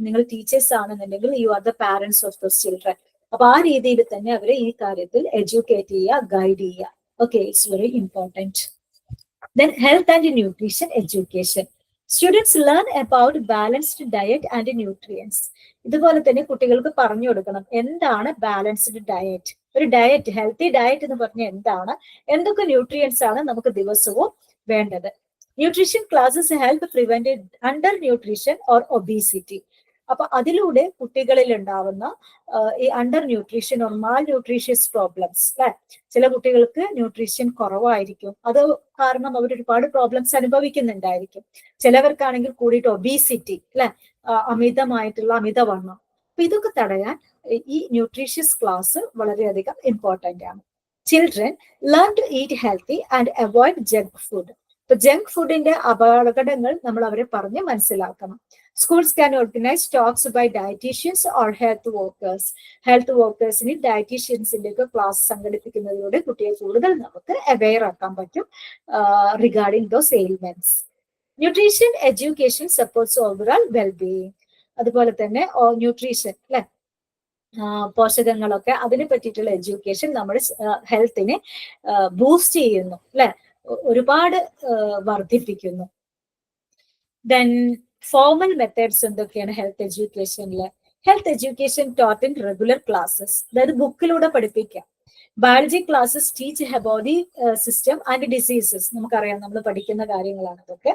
നിങ്ങൾ ടീച്ചേഴ്സ് ആണെന്നുണ്ടെങ്കിൽ you are the parents of those children. അപ്പൊ ആ രീതിയിൽ തന്നെ അവരെ ഈ കാര്യത്തിൽ എഡ്യൂക്കേറ്റ് ചെയ്യുക, ഗൈഡ് ചെയ്യുക. Okay, it's very important. Then health and nutrition education. Students learn about balanced diet and nutrients. ഇതുപോലെ തന്നെ കുട്ടികൾക്ക് പറഞ്ഞു കൊടുക്കണം എന്താണ് ബാലൻസ്ഡ് ഡയറ്റ്. ഒരു ഡയറ്റ്, ഹെൽത്തി ഡയറ്റ് എന്ന് പറഞ്ഞാൽ എന്താണ്, എന്തൊക്കെ ന്യൂട്രിയൻസ് ആണ് നമുക്ക് ദിവസവും വേണ്ടത്. Nutrition classes help prevent under nutrition or obesity. അപ്പൊ അതിലൂടെ കുട്ടികളിൽ ഉണ്ടാവുന്ന ഈ under nutrition or Mal nutritious problems, അല്ലെ, ചില കുട്ടികൾക്ക് ന്യൂട്രീഷൻ കുറവായിരിക്കും, അത് കാരണം അവർ ഒരുപാട് പ്രോബ്ലംസ് അനുഭവിക്കുന്നുണ്ടായിരിക്കും. ചിലവർക്കാണെങ്കിൽ കൂടിയിട്ട് ഒബീസിറ്റി, അല്ലെ, അമിതമായിട്ടുള്ള അമിതവണ്ണം. അപ്പൊ ഇതൊക്കെ തടയാൻ ഈ ന്യൂട്രീഷ്യസ് ക്ലാസ് വളരെയധികം ഇമ്പോർട്ടന്റ് ആണ്. Children learn to eat healthy and avoid junk food. ഇപ്പൊ ജങ്ക് ഫുഡിന്റെ അപകടങ്ങൾ നമ്മൾ അവരെ പറഞ്ഞ് മനസ്സിലാക്കണം. Schools can organise talks by dietitians or health workers. Health വർക്കേഴ്സിന് ഡയറ്റീഷ്യൻസിന്റെ ഒക്കെ ക്ലാസ് സംഘടിപ്പിക്കുന്നതിലൂടെ കുട്ടിയെ കൂടുതൽ നമുക്ക് അവെയർ ആക്കാൻ പറ്റും regarding those ailments. Nutrition education supports overall wellbeing. അതുപോലെ തന്നെ ന്യൂട്രീഷൻ, അല്ലെ, പോഷകങ്ങളൊക്കെ അതിനെ പറ്റിയിട്ടുള്ള എഡ്യൂക്കേഷൻ നമ്മുടെ ഹെൽത്തിനെ ബൂസ്റ്റ് ചെയ്യുന്നു, അല്ലെ, ഒരുപാട് വർദ്ധിപ്പിക്കുന്നു. ദെൻ ഫോർമൽ മെത്തേഡ്സ് എന്തൊക്കെയാണ് ഹെൽത്ത് എഡ്യൂക്കേഷനിൽ? Health education taught in regular classes, അതായത് ബുക്കിലൂടെ പഠിപ്പിക്കാം. Biology classes teach body system and diseases. നമുക്കറിയാം, നമ്മൾ പഠിക്കുന്ന കാര്യങ്ങളാണ് അതൊക്കെ.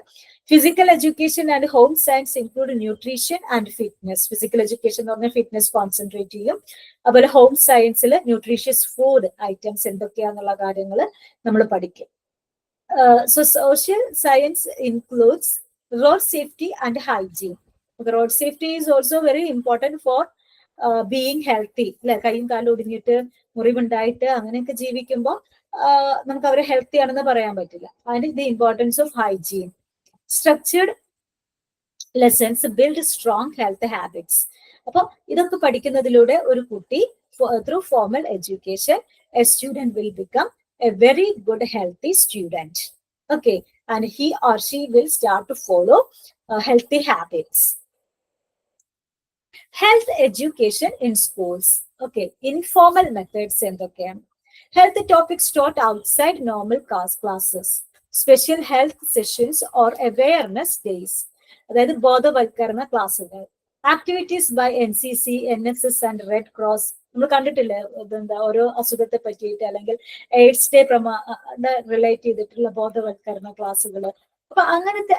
Physical education and home science include nutrition and fitness. Physical education എന്ന് പറഞ്ഞാൽ ഫിറ്റ്നസ് കോൺസെൻട്രേറ്റ് ചെയ്യും. അതുപോലെ ഹോം സയൻസിൽ ന്യൂട്രീഷ്യസ് ഫുഡ് ഐറ്റംസ് എന്തൊക്കെയാന്നുള്ള കാര്യങ്ങൾ നമ്മൾ പഠിക്കും. So social science includes road safety and hygiene. The road safety is also very important for being healthy. അല്ലെ, കൈയും കാലും ഒടിഞ്ഞിട്ട് മുറിവുണ്ടായിട്ട് അങ്ങനെയൊക്കെ ജീവിക്കുമ്പോൾ നമുക്ക് അവരെ ഹെൽത്തി ആണെന്ന് പറയാൻ പറ്റില്ല. അതിന് the importance of hygiene. Structured lessons build strong health habits. അപ്പൊ ഇതൊക്കെ പഠിക്കുന്നതിലൂടെ ഒരു കുട്ടി through formal education A student will become a very good healthy student. Okay, and he or she will start to follow healthy habits. Health education in schools. Okay, informal methods എന്തൊക്കെയാണ്? Health topics taught outside normal classes, special health sessions or awareness days. അതായത് ബോധവൽക്കരണ ക്ലാസ്സുകൾ. Activities by NCC, NSS and red cross. നമ്മൾ കണ്ടിട്ടില്ലേ, ഇതെന്താ ഓരോ അസുഖത്തെ പറ്റിയിട്ട് അല്ലെങ്കിൽ എയ്ഡ്സ് ഡേ റിലേറ്റ് ചെയ്തിട്ടുള്ള ബോധവൽക്കരണ ക്ലാസ്സുകൾ. അപ്പൊ അങ്ങനത്തെ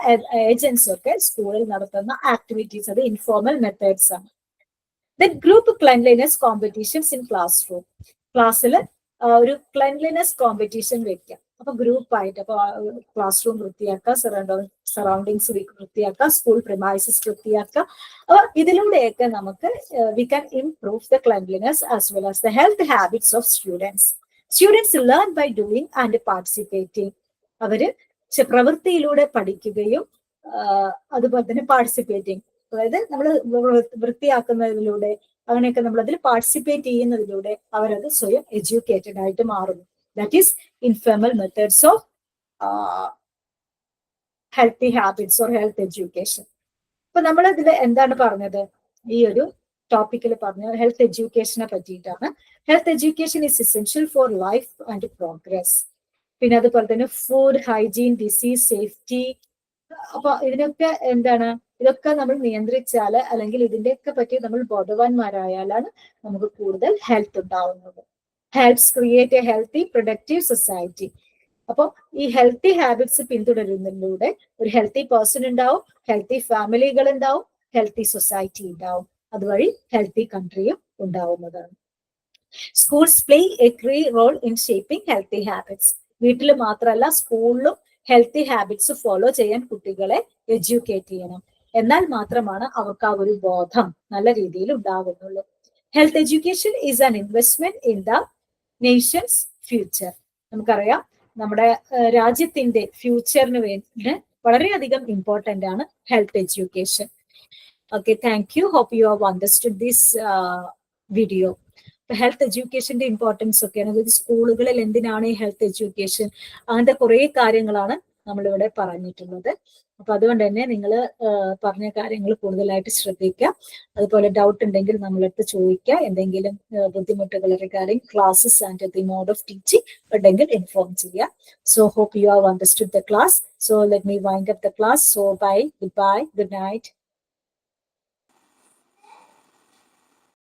ഏജൻസ് ഒക്കെ സ്കൂളിൽ നടത്തുന്ന ആക്ടിവിറ്റീസ്, അത് ഇൻഫോർമൽ മെത്തേഡ്സ് ആണ്. Then group cleanliness competitions in class room. ക്ലാസ്സിൽ ഒരു ക്ലെൻലിനെസ് കോമ്പറ്റീഷൻ വെക്കാം. അപ്പൊ ഗ്രൂപ്പായിട്ട്, അപ്പൊ ക്ലാസ് റൂം വൃത്തിയാക്കുക, സറൗണ്ടിങ്സ് വൃത്തിയാക്കുക, സ്കൂൾ പ്രിമൈസസ് വൃത്തിയാക്കുക. അപ്പൊ ഇതിലൂടെയൊക്കെ നമുക്ക് we can improve the cleanliness as well as the health habits of students. Students learn by doing and participating. അവര് പ്രവൃത്തിയിലൂടെ പഠിക്കുകയും അതുപോലെ തന്നെ പാർട്ടിസിപ്പേറ്റിംഗ്, അതായത് നമ്മൾ വൃത്തിയാക്കുന്നതിലൂടെ അങ്ങനെയൊക്കെ നമ്മൾ അതിൽ പാർട്ടിസിപ്പേറ്റ് ചെയ്യുന്നതിലൂടെ അവരത് സ്വയം എഡ്യൂക്കേറ്റഡ് ആയിട്ട് മാറുന്നു. That is informal methods of healthy habits or health education. അപ്പൊ നമ്മൾ ഇതിൽ എന്താണ് പറഞ്ഞത്? ഈ ഒരു ടോപ്പിക്കിൽ പറഞ്ഞ ഹെൽത്ത് എഡ്യൂക്കേഷനെ പറ്റിയിട്ടാണ്. Health education is essential for life and progress. പിന്നെ അതുപോലെ തന്നെ ഫുഡ്, ഹൈജീൻ, ഡിസീസ്, സേഫ്റ്റി. അപ്പൊ ഇതിനൊക്കെ എന്താണ്, ഇതൊക്കെ നമ്മൾ നിയന്ത്രിച്ചാൽ അല്ലെങ്കിൽ ഇതിന്റെയൊക്കെ പറ്റി നമ്മൾ ബോധവാന്മാരായാലാണ് നമുക്ക് കൂടുതൽ ഹെൽത്ത് ഉണ്ടാവുന്നത്. Helps create a healthy productive society. അപ്പൊ ഈ ഹെൽത്തി ഹാബിറ്റ്സ് പിന്തുടരുന്നതിലൂടെ ഒരു ഹെൽത്തി പേഴ്സൺ ഉണ്ടാവും, ഹെൽത്തി ഫാമിലികൾ ഉണ്ടാവും, ഹെൽത്തി സൊസൈറ്റി ഉണ്ടാവും. അതുവഴി ഹെൽത്തി കൺട്രിയും ഉണ്ടാവുന്നതാണ്. Schools play a key role in shaping healthy habits. വീട്ടിൽ മാത്രമല്ല, സ്കൂളിലും ഹെൽത്തി ഹാബിറ്റ്സ് ഫോളോ ചെയ്യാൻ കുട്ടികളെ എഡ്യൂക്കേറ്റ് ചെയ്യണം. എന്നാൽ മാത്രമാണ് അവർക്ക് ആ ഒരു ബോധം നല്ല രീതിയിൽ ഉണ്ടാകുന്നുള്ളൂ. Health education is an investment in the nation's future. നമുക്കറിയാം, നമ്മുടെ രാജ്യത്തിന്റെ ഫ്യൂച്ചറിന് വേണ്ടി വളരെയധികം ഇമ്പോർട്ടന്റ് ആണ് health education. Okay, thank you. Hope you have understood this video. Health എഡ്യൂക്കേഷന്റെ ഇമ്പോർട്ടൻസ് ഒക്കെയാണ്. അതായത് സ്കൂളുകളിൽ എന്തിനാണ് ഈ ഹെൽത്ത് എഡ്യൂക്കേഷൻ, അങ്ങനത്തെ കുറെ കാര്യങ്ങളാണ് നമ്മളിവിടെ പറഞ്ഞിട്ടുള്ളത്. അപ്പൊ അതുകൊണ്ട് തന്നെ നിങ്ങൾ പറഞ്ഞ കാര്യങ്ങൾ കൂടുതലായിട്ട് ശ്രദ്ധിക്കുക. അതുപോലെ ഡൗട്ട് ഉണ്ടെങ്കിൽ നമ്മളടുത്ത് ചോദിക്കുക. എന്തെങ്കിലും ബുദ്ധിമുട്ടുകൾ regarding classes and the mode of teaching ഉണ്ടെങ്കിൽ ഇൻഫോം ചെയ്യുക. So hope you have understood the class. So let me wind up the class. So bye, good bye, good night.